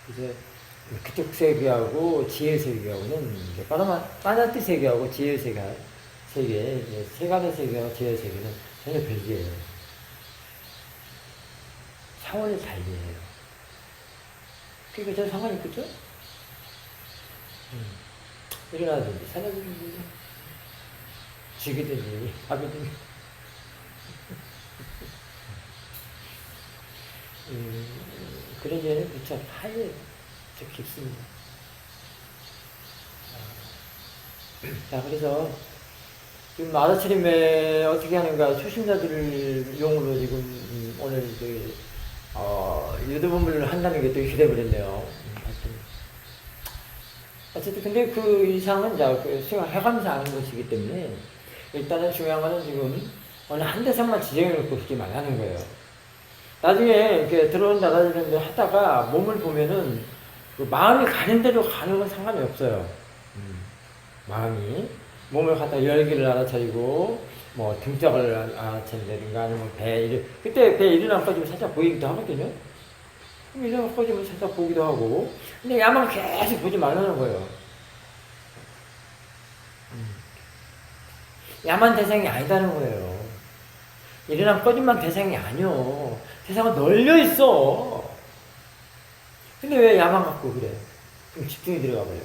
그래서 그쪽 세계하고 지혜 세계하고는 이제 빠나띠 세계하고 지혜 세계, 세간의 세계와 지혜 세계는 전혀 별개예요. 차원이 달리해요. 그러니까 전 상관이 있겠죠? 일어나든지 사라지든지 죽이든지 밥이든지 그런 점에는 무척 하얘요. 저 깊습니다. 자, 그래서 지금 알아차림에 어떻게 하는가 초심자들 용으로 지금 오늘 유도본문을 한다는 게 또 이렇게 돼버렸네요. 어쨌든 근데 그 이상은 이제 생각해가면서 하는 것이기 때문에 일단은 중요한 거는 지금 어느 한 대상만 지정해 놓고 그렇게 말하는 거예요. 나중에 이렇게 들어온다 나중에 하다가 몸을 보면은 그 마음이 가는 대로 가는 건 상관이 없어요. 마음이 몸을 갖다 열기를 알아차리고 뭐 등짝을 알아차린다든가 아니면 그때 배 일어나 꺼지면 살짝 보이기도 하거든요. 일어나 꺼지면 살짝 보기도 하고. 근데 야만 계속 보지 말라는 거예요. 야만 대상이 아니다는 거예요. 일어난 꺼짐만 대상이 아니오. 대상은 널려 있어. 근데 왜 야만 갖고 그래? 그럼 집중이 들어가 버려.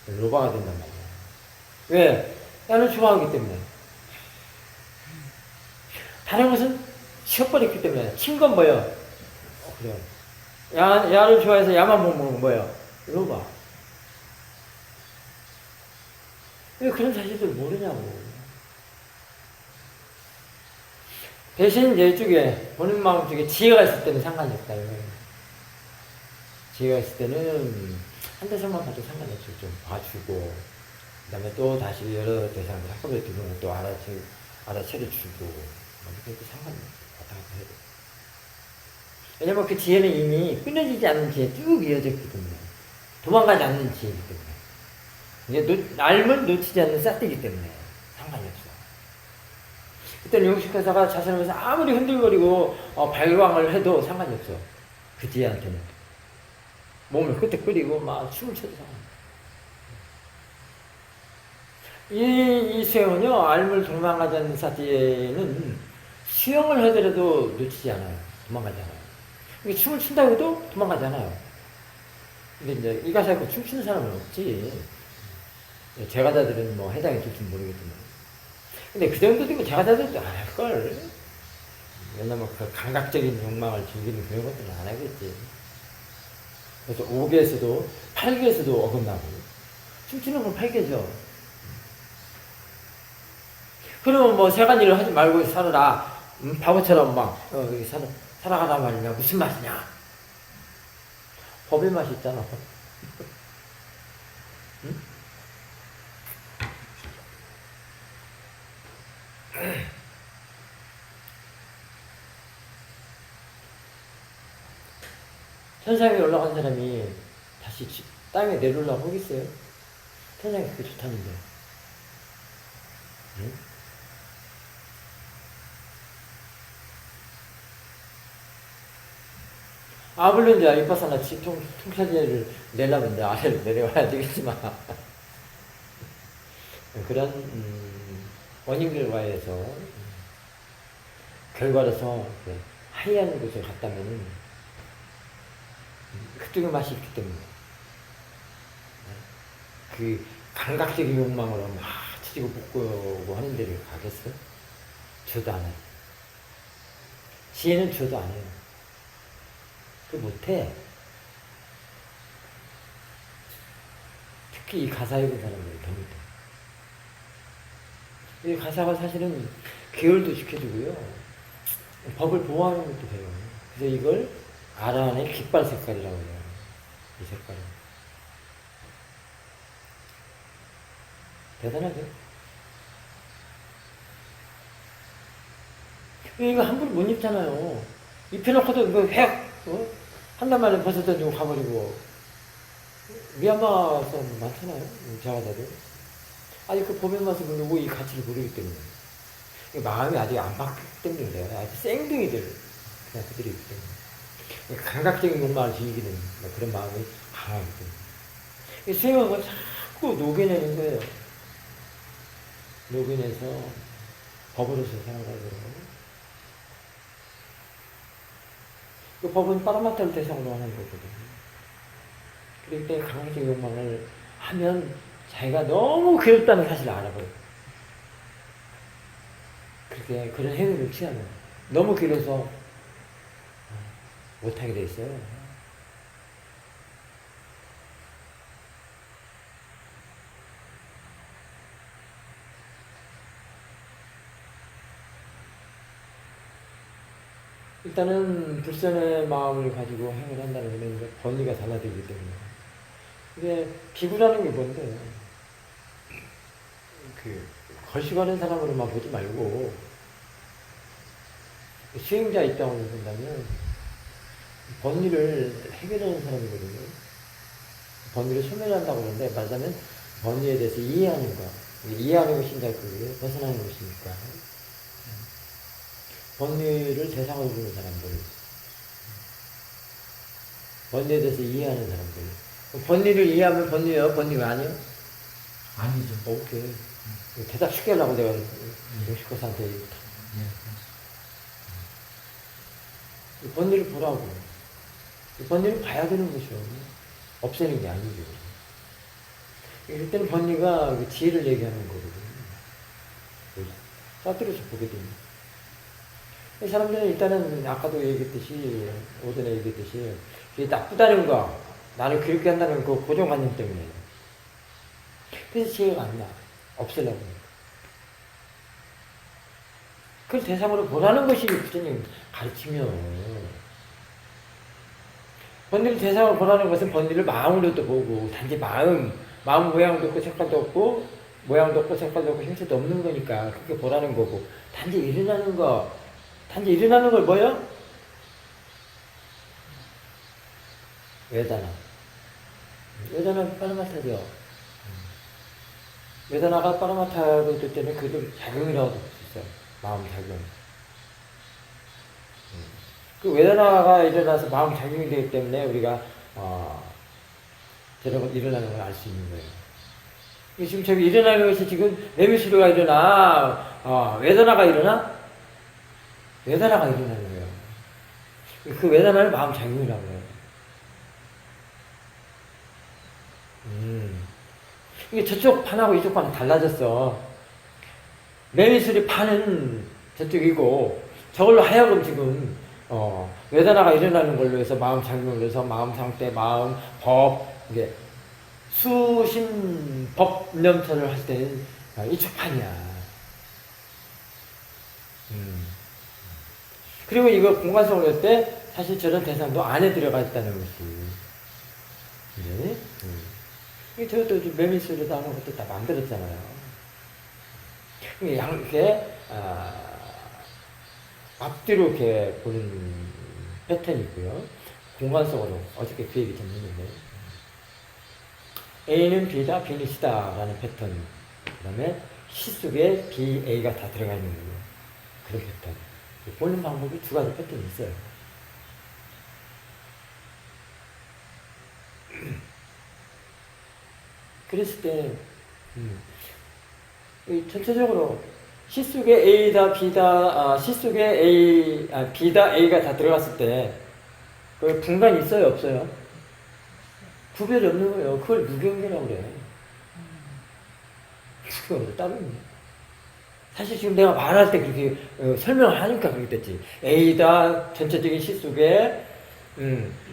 로바가 된단 말이야. 왜? 야를 좋아하기 때문에. 다른 것은 치워버렸기 때문에. 친 건 뭐야? 그래. 야를 좋아해서 야만 못 먹는 건 뭐야? 로바. 왜 그런 사실들 모르냐고. 대신 이쪽에, 보는 마음 쪽에 지혜가 있을 때는 상관이 없다. 지혜가 있을 때는 한 대상만 봐도 상관이 없어. 좀 봐주고, 그 다음에 또 다시 여러 대상들 한꺼번에 두면 또 알아차려주고, 그래도 상관이 없다. 왜냐면 그 지혜는 이미 끊어지지 않는 지혜 쭉 이어졌기 때문에. 도망가지 않는 지혜이기 때문에. 이제 알면 놓치지 않는 싹대기 때문에 상관이 없어. 그때는 용식회사가 자살하면서 아무리 흔들거리고 발광을 해도 상관이 없어. 그 지혜한테는. 몸을 그때 끓이고 막 춤을 춰도 상관없어. 이 수행은요, 알물 도망가지 않는 사지에는 수영을 하더라도 놓치지 않아요. 도망가지 않아요. 이게 춤을 춘다고 해도 도망가지 않아요. 근데 이제 이 가사에 춤추는 사람은 없지. 제가자들은 뭐 해당이 될지 모르겠지만. 근데 그 정도 되면 제가자들도 안 할걸. 왜냐면 그 감각적인 욕망을 즐기는 그런 것들은 안 하겠지. 그래서 5개에서도, 8개에서도 어긋나고. 춤추는 건 8개죠. 그러면 뭐 세간 일을 하지 말고 살아라. 바보처럼 막, 여기 살아가다 말이냐. 무슨 맛이냐. 법의 맛이 있잖아. 응? 천상에 올라간 사람이 다시 땅에 내려오려고 하겠어요? 천상이 그게 좋다는데. 응? 물론 이제 이파사나 통찰제를 내려면 이제 아래로 내려와야 되겠지만 그런 원인들과에서 결과로서 하이한 곳을 갔다면은 그쪽의 맛이 있기 때문에 그 감각적인 욕망으로 막 치지고 볶고 하는 데를 가겠어? 줘도 안 해. 지혜는 줘도 안 해요. 그 못해. 특히 이 가사 읽은 사람들이 더 못해. 이 가사가 사실은 계율도 지켜주고요. 법을 보호하는 것도 돼요. 그래서 이걸 아란의 깃발 색깔이라고 해요. 이 색깔은. 대단하죠? 이거 함부로 못 입잖아요. 입혀놓고도 이거 한단 말에 벗어던지고 가버리고. 미얀마 사람 많잖아요. 자가자들. 아직 그 법의 맛을 모르고 이 가치를 모르기 때문에. 마음이 아직 안 바뀌기 때문에 그래요. 아직 생둥이들. 그냥 그들이기 때문에. 감각적인 욕망을 즐기는 그런 마음이 강하기 때문에. 수행은 자꾸 녹여내는 거예요. 녹여내서 법으로서 생각하고. 그 법은 빠라마타를 대상으로 하는 거거든요. 그렇기 때문에 감각적인 욕망을 하면 자기가 너무 괴롭다는 사실을 알아버려요. 그렇게 그런 행위를 취하면 너무 괴로워서 못하게 돼 있어요. 일단은 불선의 마음을 가지고 행을 한다는 것은 번뇌가 달라지기 때문에. 근데 비구라는 게 뭔데? 거식하는 사람으로만 보지 말고 수행자 입장으로 본다면 번뇌를 해결하는 사람이거든요. 번뇌를 소멸한다고 그러는데 말하자면 번뇌에 대해서 이해하는 거. 이해하는 것이 이제 그게 벗어나는 것이니까. 번뇌를 대상으로 보는 사람들. 번뇌에 대해서 이해하는 사람들. 번뇌를 이해하면 번뇌예요? 번뇌가 아니에요? 아니죠. 오케이. 대답 쉽게 하려고 내가 용식고사한테 이 번뇌를 보라고. 이 번뇌를 봐야 되는 것이요. 없애는 게 아니죠. 이럴 때는 번뇌가 그 지혜를 얘기하는 거거든요. 따뜻해서 보게 됩니다. 이 사람들은 일단은 아까도 얘기했듯이, 오전에 얘기했듯이, 이게 나쁘다는 거, 나는 그렇게 한다는 그 고정관념 때문에. 그래서 지혜가 안 나. 없애려고 하니까. 그걸 대상으로 보라는 것이 부처님 가르치며. 번뇌를 대상으로 보라는 것은 번뇌를 마음으로도 보고, 단지 마음 모양도 없고 색깔도 없고, 모양도 없고 색깔도 없고 형체도 없는 거니까 그렇게 보라는 거고, 단지 일어나는 걸 뭐요? 외다나. 외다나 빠르마타죠. 외다나가 빠르마타로 될 때는 그들 작용이라고 볼 수 있어요. 마음 작용. 그 외다나가 일어나서 마음 작용이 되기 때문에 우리가 저런 일어나는 걸 알 수 있는 거예요. 지금 저기 일어나는 것이 지금 매미수류가 일어나, 외다나가 일어나? 외다나가 일어나는 거예요. 그 외다나를 마음 작용이라고 해요. 이게 저쪽 판하고 이쪽 판은 달라졌어. 매미수리 판은 저쪽이고, 저걸로 하여금 지금, 외다나가 일어나는 걸로 해서 마음 작용을 해서 마음 상태, 마음, 법, 이게 수신 법념천을 할 때는 이쪽 판이야. 그리고 이거 공간성을 할 때 사실 저런 대상도 안에 들어가 있다는 것이. 네? 저것도 매미수리도 하는 것도 다 만들었잖아요. 이렇게, 앞뒤로 이렇게 보는 패턴이 있고요. 공간성으로 어저께 그 얘기 좀 했는데. A는 B다, B는 C다라는 패턴. 그 다음에 C 속에 B, A가 다 들어가 있는 거예요. 그런 패턴. 보는 방법이 두 가지 패턴이 있어요. 그랬을 때, 전체적으로 C 속에 A다, B다, C 속에 A, B다, A가 다 들어갔을 때, 그 분간이 있어요, 없어요? 구별이 없는 거예요. 그걸 무경계라고 그래. 그거 따로 있네. 사실 지금 내가 말할 때 그렇게 설명을 하니까 그렇게 됐지. A다, 전체적인 C 속에,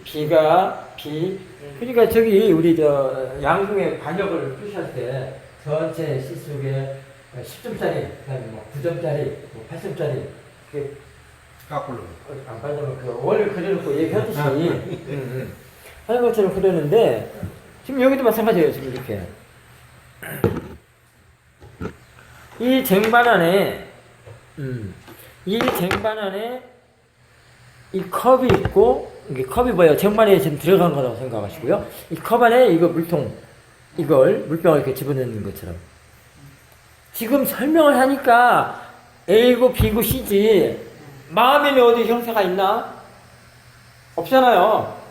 B가, B. 그러니까 저기 우리 양궁의 관역을 표시할 때 전체 C 속에 10점짜리, 그다음에 뭐 9점짜리, 뭐 8점짜리, 그 까꿀로. 안 빠지면 그 원을 그려놓고 얘기하듯이 하는 것처럼 그러는데 지금 여기도 마찬가지예요. 지금 이렇게 이 쟁반 안에 이 컵이 있고, 이게 컵이 뭐예요? 쟁반에 지금 들어간 거라고 생각하시고요. 이 컵 안에 이거 물통, 이걸 물병을 이렇게 집어넣는 것처럼. 지금 설명을 하니까 A고 B고 C지, 마음에는 어디 형태가 있나? 없잖아요.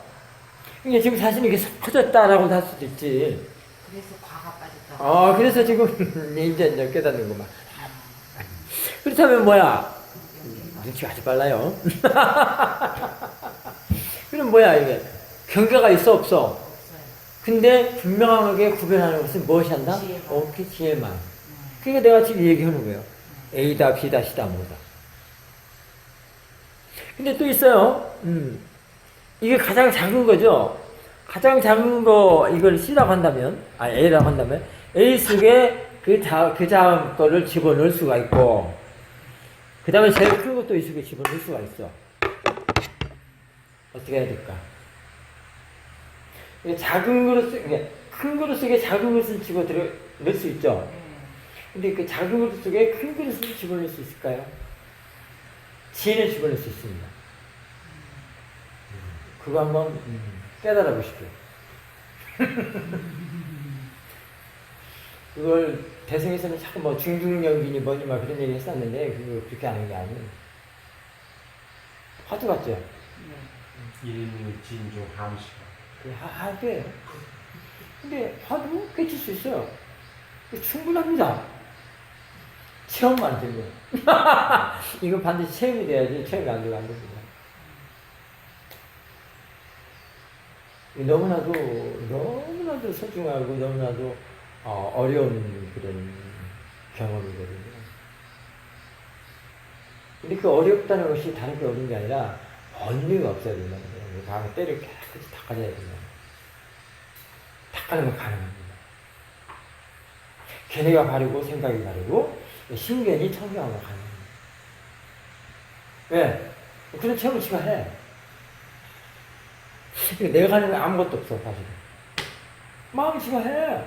이게 지금 사실 이게 커졌다라고 할 수도 있지. 그래서 과가 빠졌다. 그래서 지금 이제 깨닫는구만. 그렇다면 뭐야? 눈치가 아주 빨라요. 그럼 뭐야, 이게? 경계가 있어, 없어? 없어요. 근데 분명하게 구별하는 것은 무엇이 한다? 지혜만. 오케이, 지혜만. 그러니까 내가 지금 얘기하는 거예요. A다, B다, C다, 뭐다. 근데 또 있어요. 이게 가장 작은 거죠? 가장 작은 거, 이걸 C라고 한다면, A라고 한다면, A 속에 그 다음 거를 집어넣을 수가 있고, 그 다음에 제일 큰 것도 이 속에 집어넣을 수가 있어. 어떻게 해야 될까? 작은 그릇 속에, 큰 그릇 속에 작은 그릇을 집어넣을 수 있죠? 근데 그 작은 그릇 속에 큰 그릇을 집어넣을 수 있을까요? 지혜를 집어넣을 수 있습니다. 그거 한번 깨달아 보십시오. 그걸 대승에서는 자꾸 뭐 중중연기니 뭐니 막 그런 얘기 했었는데 그거 그렇게 하는 게 아니에요. 화두 같죠? 일진중 함시가. 그게 화두예요. 근데 화두 깨칠 수 있어요. 충분합니다. 체험만 되면. 이건 반드시 체험이 돼야지 체험이 안 되면 안 됩니다. 너무나도 소중하고 너무나도 어려운 그런 경험이거든요. 근데 그 어렵다는 것이 다른 게 어려운 게 아니라 번뇌가 없어야 된다는 거예요. 다음에 때를 깨끗이 닦아야 된다. 닦아내면 가능합니다. 견해가 바르고 생각이 바르고 신견이 청정하면 가능합니다. 왜? 그런 체험을 지가 해. 내가 하는 건 아무것도 없어, 사실은. 마음이 지가 해.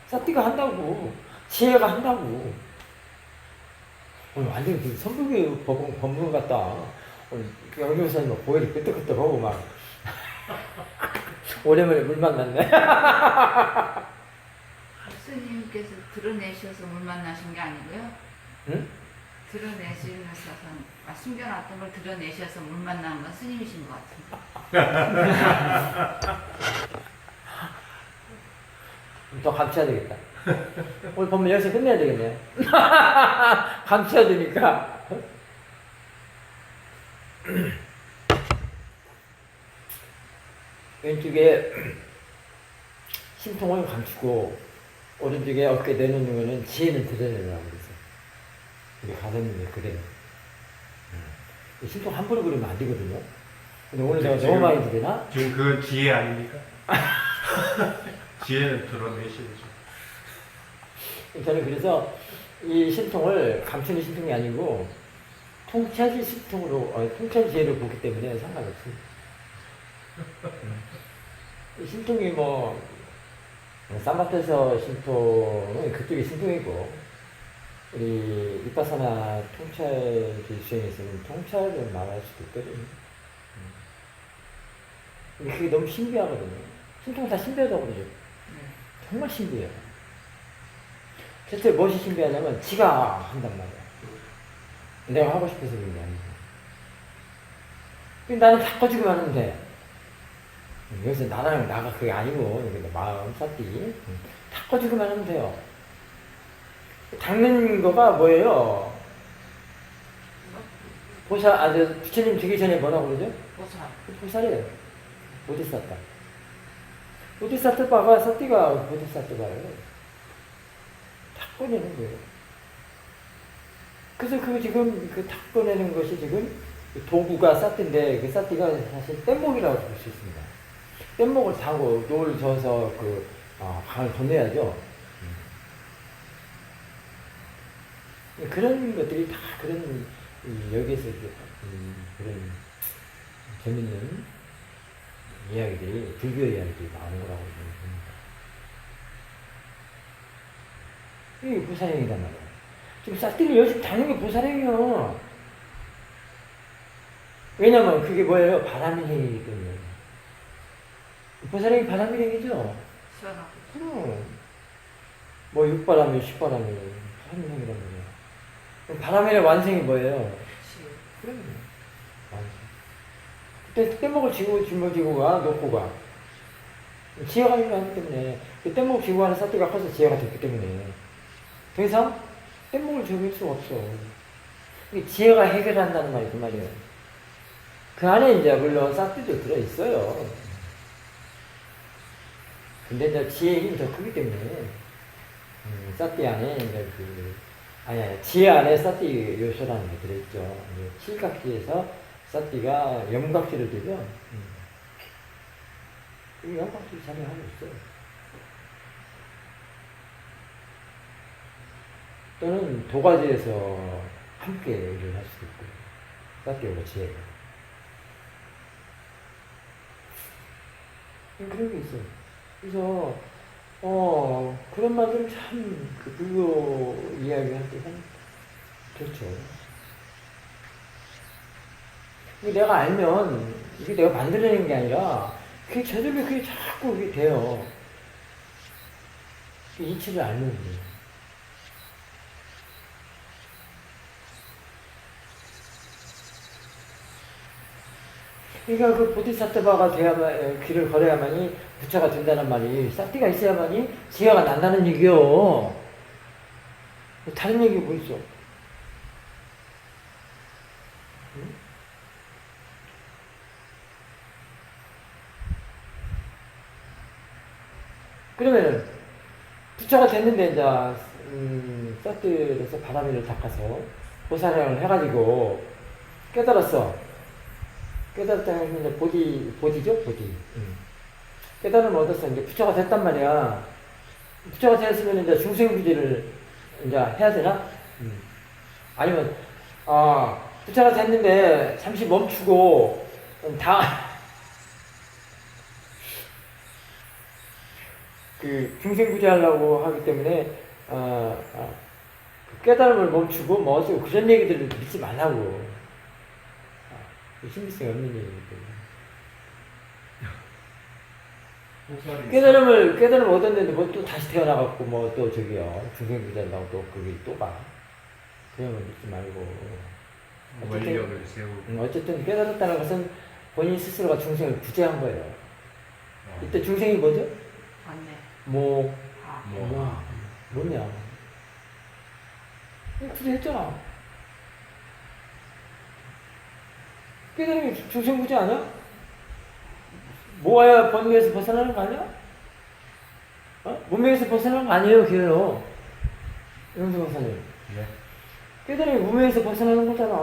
사띠가 한다고. 지혜가 한다고. 오늘 완전히 그 선불교 법문 같다. 오늘 영교사님 막 보이를 끄떡끄떡하고 막. 오랜만에 물 만났네. 스님께서 드러내셔서 물 만나신 게 아니고요. 응? 드러내시면서 숨겨놨던 걸 드러내셔서 물 만난 건 스님이신 것 같은데. 더 감춰야 되겠다. 오늘 법문 여기서 끝내야 되겠네요. 감춰야 되니까. 왼쪽에 심통을 감추고 오른쪽에 어깨 내놓는 거는 지혜를 드러내라고 그랬어요. 우리 가사님이 그래요. 심통 함부로 그리면 안 되거든요. 근데 오늘 내가 너무 많이 드리나? 지금 그건 지혜 아닙니까? 지혜는 드러내셔야죠. 저는 그래서 이 심통을 감추는 심통이 아니고 통찰지 심통으로, 통찰 지혜를 보기 때문에 상관없습니다. 이 심통이 뭐, 사마테서 심통은 그쪽이 심통이고, 우리 위파사나 통찰지 수행에서는 통찰을 말할 수도 있거든요. 근데 그게 너무 신비하거든요. 심통은 다 신비하다고 그러죠. 정말 신비해요. 실제 무엇이 신비하냐면 지가 한단 말이야. 내가 하고 싶어서 그런 게 아니고. 나는 닦아주기만 하면 돼. 여기서 나가 그게 아니고 마음 쌌디 닦아주기만 하면 돼요. 닦는 거가 뭐예요? 부처님 되기 전에 뭐라고 그러죠? 보살. 보살이에요. 보디사타. 보디사트바가 쌌띠가 보디사트바예요. 닦아내는 거예요. 그래서 지금 닦아내는 것이 지금 도구가 쌌띠인데 그 쌌띠가 사실 뗏목이라고 볼 수 있습니다. 뗏목을 타고 노을 져서 강을 건너야죠. 그런 것들이 다 그런 여기에서 그런 재밌는 이야기들이 불교 이야기들이 나오는 거라고 봅니다. 이게 보살행이란 말이야. 지금 쌀띠를 열심히 다니는 게 보살행이요. 왜냐면 그게 뭐예요? 바람의 행위이기 때문에. 보살행이 바람의 행위죠? 시원하고. 그럼. 뭐 육바람이, 십바람이 바람의 행위란 말이야. 그럼 바람의 완성이 뭐예요? 지혜. 그래. 완성. 그때 뗏목을 짊어지고 가, 놓고 가. 지혜가 일어나기 때문에, 그 뗏목을 쥐고 가는 쌀띠가 커서 지혜가 됐기 때문에. 더 이상 뗏목을 적일 수가 없어. 지혜가 해결한다는 말이 그 말이에요. 그 안에 이제 물론 싹들도 들어있어요. 근데 이제 지혜의 힘이 더 크기 때문에, 싹띠 안에 이제 지혜 안에 싹띠 요소라는 게 들어있죠. 칠각지에서 싹띠가 염각지를 들죠. 이 염각지 작용하고 있어요. 또는 도가지에서 함께 일을 할 수도 있고, 싹띠하고 지혜가. 그런 게 있어요. 그래서, 그런 말들은 참, 불교 이야기할 때 참 좋죠. 이게 내가 알면, 이게 내가 만들어내는 게 아니라, 그게 저절로 그게 자꾸 그게 돼요. 이치를 알면 돼요. 그러니까 그 보디사트바가 돼야만, 길을 걸어야만이 부처가 된다는 말이, 싹띠가 있어야만이 지혜가 난다는 얘기요. 다른 얘기 뭐 있어? 그러면은 부처가 됐는데 이제 썩들에서 바람이를 닦아서 보살을 해가지고 깨달았어. 깨달았다는 이제 보디죠, 보디. 깨달음을 얻었어. 이제 부처가 됐단 말이야. 부처가 되었으면 이제 중생부지를 이제 해야 되나? 아니면 부처가 됐는데 잠시 멈추고 그 중생부지 하려고 하기 때문에 그 깨달음을 멈추고 뭐 어쩌고 그런 얘기들을 믿지 말라고. 신빙성이 없는 얘기이기 때문에. 깨달음을 얻었는데 뭐 또 다시 태어나갖고 뭐 또 저기요 중생부지 한다고 또 그게 또 봐. 그런 거 믿지 말고. 원력을 세우고. 어쨌든 깨달았다는 것은 본인 스스로가 중생을 구제한 거예요. 이때 중생이 뭐죠? 맞네. 뭐냐? 구제했잖아. 깨달음이 중생구제 아니야? 모아야 번뇌에서 벗어나는 거 아니야? 문명에서 벗어나는 거 아니에요, 걔요. 영수 박사님. 네. 깨달음이 무명에서 벗어나는 거잖아.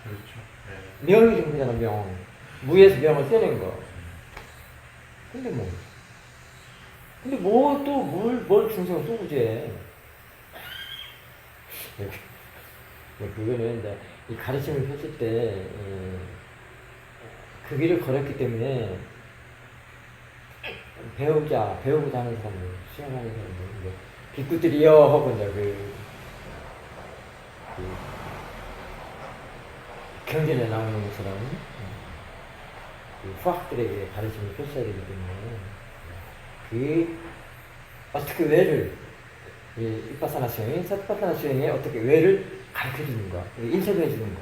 그렇죠. 네. 명이 된 거잖아, 명. 무에서 명을 떼낸 거. 근데 뭘 중생을 또 구제해. 그거는 이제 이 가르침을 펼칠 때, 그 길을 걸었기 때문에, 배우고자 하는 사람들, 수행하는 사람들, 비구들이여 하고 이제 경전에 나오는 것처럼, 후학들에게 가르침을 펼쳐야 되기 때문에, 어떻게 왜를, 이빠사나 수행이, 사파사나 수행에 어떻게 왜를 가르쳐 주는 거, 인터뷰해 주는 거.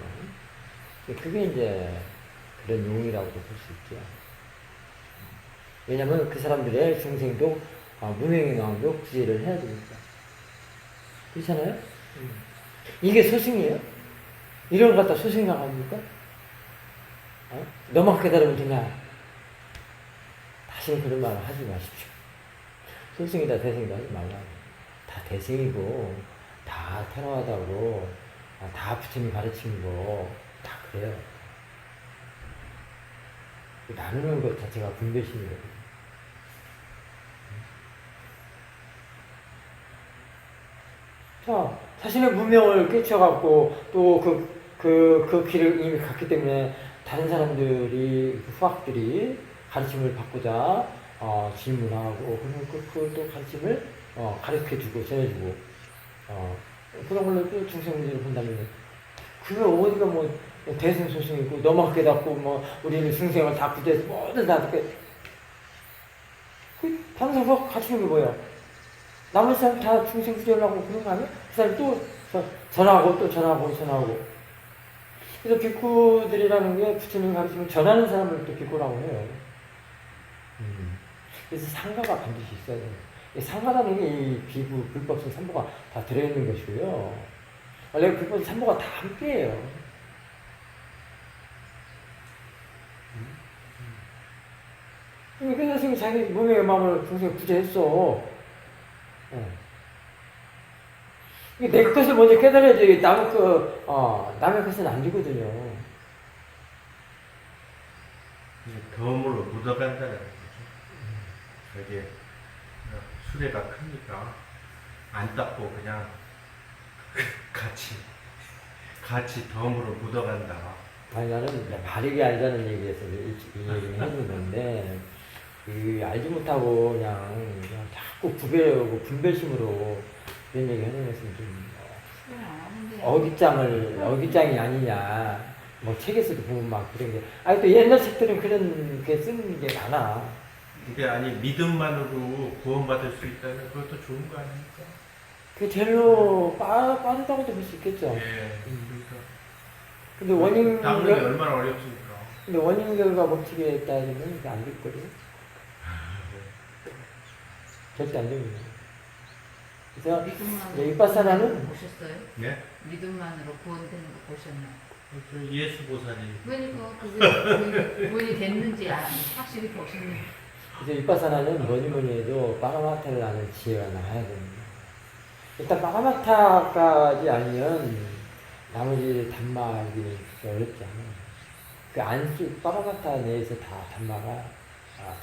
그게 이제 그런 용이라고도 볼 수 있죠. 왜냐면 그 사람들의 중생도 무명의 마음도 구제를 해야 되니까. 그렇잖아요? 이게 소승이에요? 이런 거 갖다 소승이라고 합니까? 너만 깨달으면 되냐? 다시는 그런 말을 하지 마십시오. 소승이다 대승이다 하지 말라고. 다 대승이고 다 테러하다고 다 부처님이 가르치는 거 다 그래요. 나누는 것 자체가 분별심이거든요. 자, 자신의 문명을 깨쳐갖고 또 그 길을 이미 갔기 때문에 다른 사람들이, 후학들이 가르침을 받고자 질문하고 그걸 또 가르침을 가르쳐주고 전해주고 그런 걸로 또 중생문제를 본다면 그게 어디가 뭐 대승소승이고 너만 깨닫고 뭐 우리는 중생을 다 구제해서 모든 다 어떻게 다른 사람 가르치는 게 뭐야? 남은 사람 다 중생 구제하려고 그런 거 아니야? 그 사람이 또 전하고 그래서 비쿠들이라는 게 부처님 가르침을 전하는 사람을 또 비쿠라고 해요. 그래서 상가가 반드시 있어야 돼요. 상가라는 게 이 비구, 불법성 3보가 다 들어있는 것이고요. 원래 불법 3보가 다 함께해요. 그래서 지금 자기 몸의 마음을 중생에 구제했어. 내 것을 먼저 깨달아야지 남의 것은 안 되거든요. 덤으로 묻어간다는 거죠. 저게 수레가 크니까 안 닦고 그냥 같이 덤으로 묻어간다. 아니 나는 바르게 알자는 얘기에서 이 얘기를 해준 건데 알지 못하고 그냥 자꾸 구별하고 분별심으로 그런 얘기 하는 것은 좀 어깃장이 아니냐. 뭐 책에서도 보면 막 그런 게 또 옛날 책들은 그런 게 쓰는 게 많아. 이게 아니 믿음만으로 구원받을 수 있다면 그것도 좋은 거 아닙니까? 그게 제일로 빠르다고도 볼 수 있겠죠. 예. 그러니까. 근데 원인 닦는 게 얼마나 어렵습니까? 근데 원인 결과 법칙에 따르면 안 됐거든. 절대 안 됩니다. 그래서 이빠사나는 보셨어요? 네? 믿음만으로 구원되는 거 보셨나요? 예수 보살이. 그러니까 그게 구원이 됐는지 확실히 보셨나요? 그래서 윗바사나는 뭐니 해도 빠가마타를 아는 지혜가 나와야 됩니다. 일단 빠가마타까지 아니면 나머지 단마 알기는 어렵지 않아요. 그 안수 빠가마타 내에서 다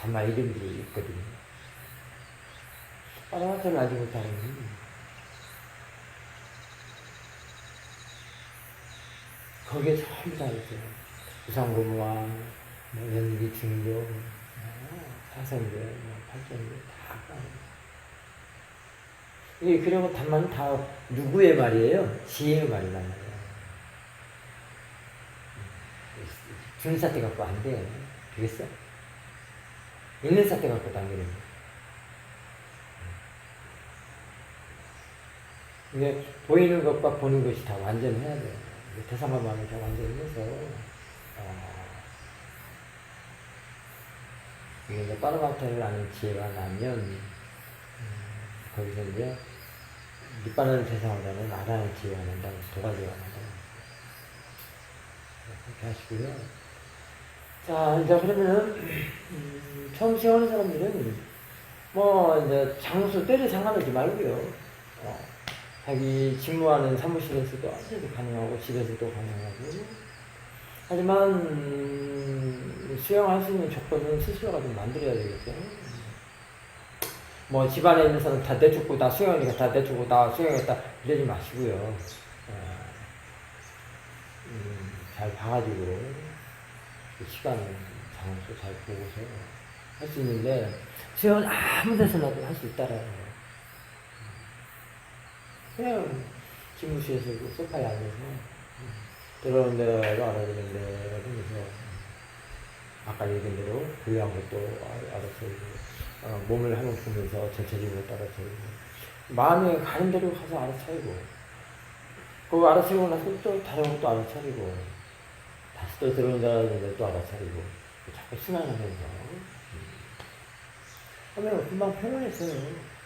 단마 이름들이 있거든요. 빠가마타를 알지 못하면 거기에 전부 다 있어요. 우상고무와 뭐 연기 중교, 사성교, 팔정교 다 까요. 이게 그리고 단만은 다 누구의 말이에요? 지혜의 말이란 말이에요. 주는 사태 갖고 안 돼요. 되겠어? 있는 사태 갖고도 안 되는 거예요. 이게 보이는 것과 보는 것이 다 완전해야 돼요. 대상과 마음이 다 완전해서 이게 빠르마타를 아는 지혜가 나면 거기서 이제 밑바닥을 대상으로는 나라는 지혜가 난다, 도가지가 난다. 그렇게 하시고요. 자, 이제 그러면은 처음 시험하는 사람들은 뭐 이제 장소 때를 상관하지 말고요. 자기 직무하는 사무실에서도 언제도 가능하고 집에서도 가능하고. 하지만 수영할 수 있는 조건은 스스로가 좀 만들어야 되겠죠. 뭐 집안에 있는 사람 다 내쫓고 나 수영하니까 다 내쫓고 나 수영했다 이러지 마시고요. 잘 봐가지고 시간, 장소 잘 보고서 할 수 있는데 수영은 아무 데서나도 할 수 있다라는 거예요. 그냥 집무실에서 소파에 앉아서 들어오는 대로 알아듣는 대로 하면서 아까 얘기한 대로 불리한 것도 알아차리고 몸을 한번 보면서 전체적인 것도 알아차리고 마음에 가는 대로 가서 알아차리고 그거 알아차리고 나서 또 다른 것도 알아차리고 다시 또 들어오는 대로 또 알아차리고 자꾸 순환하면서 하면 금방 편안했어요.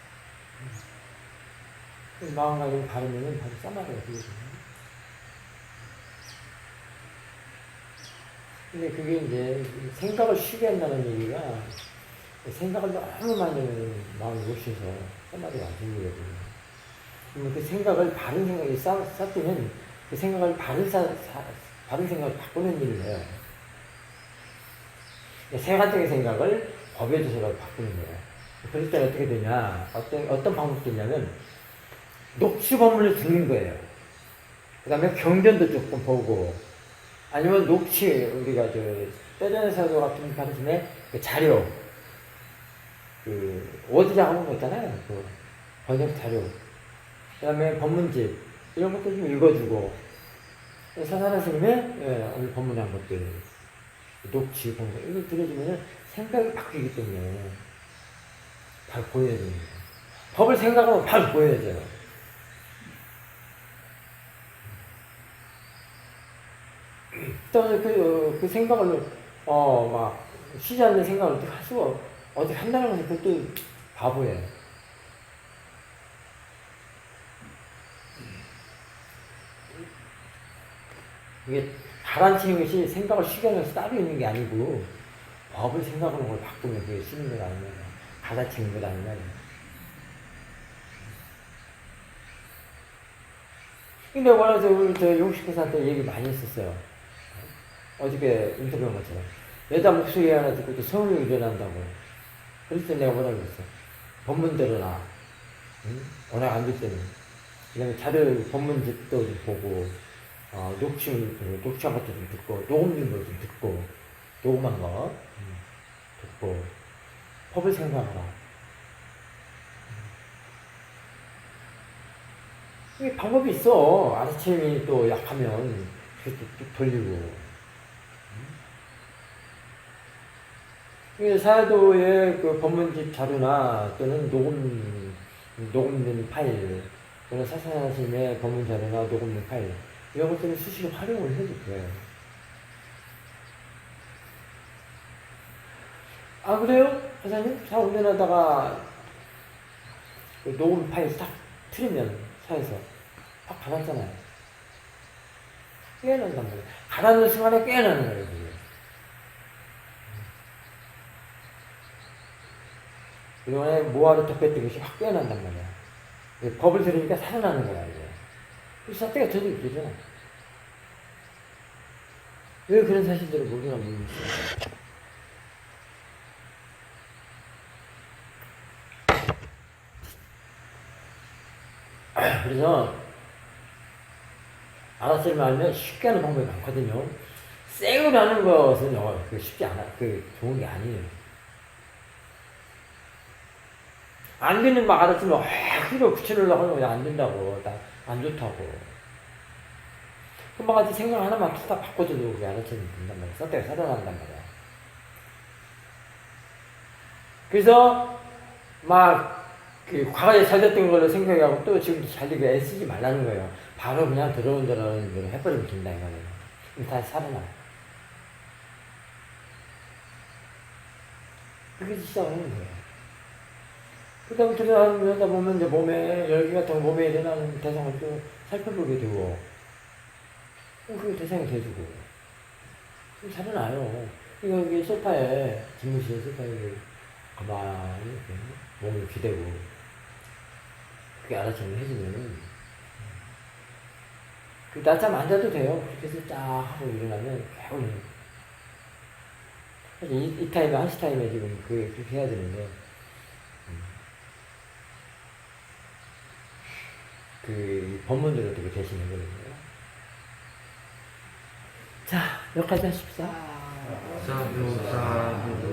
마음가짐 바르면은 바로 싸마리가 되거든요. 근데 그게 이제 생각을 쉬게 한다는 얘기가 생각을 너무 많이 하면 마음이 못쉬어서 싸마리가 안 생기거든요. 그러면 그 생각을 바른 생각이 쌓이면 그 생각을 바른 생각을 바꾸는 일을 해요. 세간적인 생각을 법의 조서로 바꾸는 거예요. 그럴 때 어떻게 되냐, 어떤 방법도 있냐면 녹취 법문을 듣는 거예요. 그 다음에 경전도 조금 보고, 아니면 녹취, 우리가 때전의 사도 같은 가르침에 그 자료, 워드 작업한 거 있잖아요. 그 번역 자료. 그 다음에 법문집, 이런 것도 좀 읽어주고, 사사나 스님의 오늘 법문한 것들, 녹취, 본거, 이거 들어주면 생각이 바뀌기 때문에 바로 보여야 됩니다. 법을 생각하면 바로 보여야죠. 그 생각을, 막, 쉬지 않는 생각을 어떻게 할 수가, 어떻게 한다는 것은 그것도 바보예요. 이게 가라앉히는 것이 생각을 쉬게 하면서 따로 있는 게 아니고, 법을 생각하는 걸 바꾸면 그게 쉬는 것 아니면, 가다치는 것 아니면. 근데 원래 저 용식회사한테 얘기 많이 했었어요. 어저께 인터뷰한 것처럼. 여자 목소리 하나 듣고 또 성욕이 일어난다고. 그럴 때 내가 뭐라 그랬어. 법문대로 나. 응? 워낙 안 될 때는. 그 다음에 자료 법문집도 좀 보고, 녹취한 것도 좀 듣고, 녹음된 거 좀 듣고, 녹음한 거, 듣고, 법을 생각하라. 이게 방법이 있어. 알아채림이 또 약하면, 그것도 뚝 돌리고. 사도의 그 법문집 자료나 또는 녹음된 파일, 또는 사사나심의 법문 자료나 녹음된 파일, 이런 것들은 수시로 활용을 해줄 거예요. 아, 그래요? 회사님? 차 운전하다가 그 녹음 파일 딱 틀으면 차에서 딱 가놨잖아요. 깨어난단 말이에요. 가라는 순간에 깨어나는 거예요, 그게. 그동안에 모아를 덮였던 것이 확 깨어난단 말이야. 법을 들으니까 살아나는 거야, 이제. 그래서 사태가 저도 있잖아. 왜 그런 사실들을 모르나 모르겠어요. 그래서 알아차림을 알면 쉽게 하는 방법이 많거든요. 생으로 하는 것은 쉽지 않아. 좋은 게 아니에요. 안 되는 막 알아차리면 그거 붙여놓으려고 하는 거안 된다고. 안 좋다고. 금방 같이 생각 하나만 툭딱 바꿔줘도 그게 알아차리면 된단 말이야. 썼다가 살아난단 말이야. 그래서 과거에 잘 됐던 걸로 생각하고 또 지금 잘 되게 애쓰지 말라는 거예요. 바로 그냥 들어온 대로 해버리면 된다 이거예요. 그럼 다시 살아나. 그렇게 시작하는 거예요. 그 다음에 들어가다 보면 이제 몸에 열기 같은 거 몸에 일어나는 대상을 또 살펴보게 되고 그 대상이 돼주고 그럼 살아나요. 이게 소파에 집무실 소파에 가만히 이렇게 몸을 기대고 그게 알아차림 해주면은 낮잠 안 자도 돼요. 그렇게 해서 쫙 하고 일어나면 개운해요. 사실 이 타임에 한시 타임에 지금 그렇게 해야 되는데 법문대로 되게 대신해버리고요. 자, 여기까지 하십시오. 사두 사두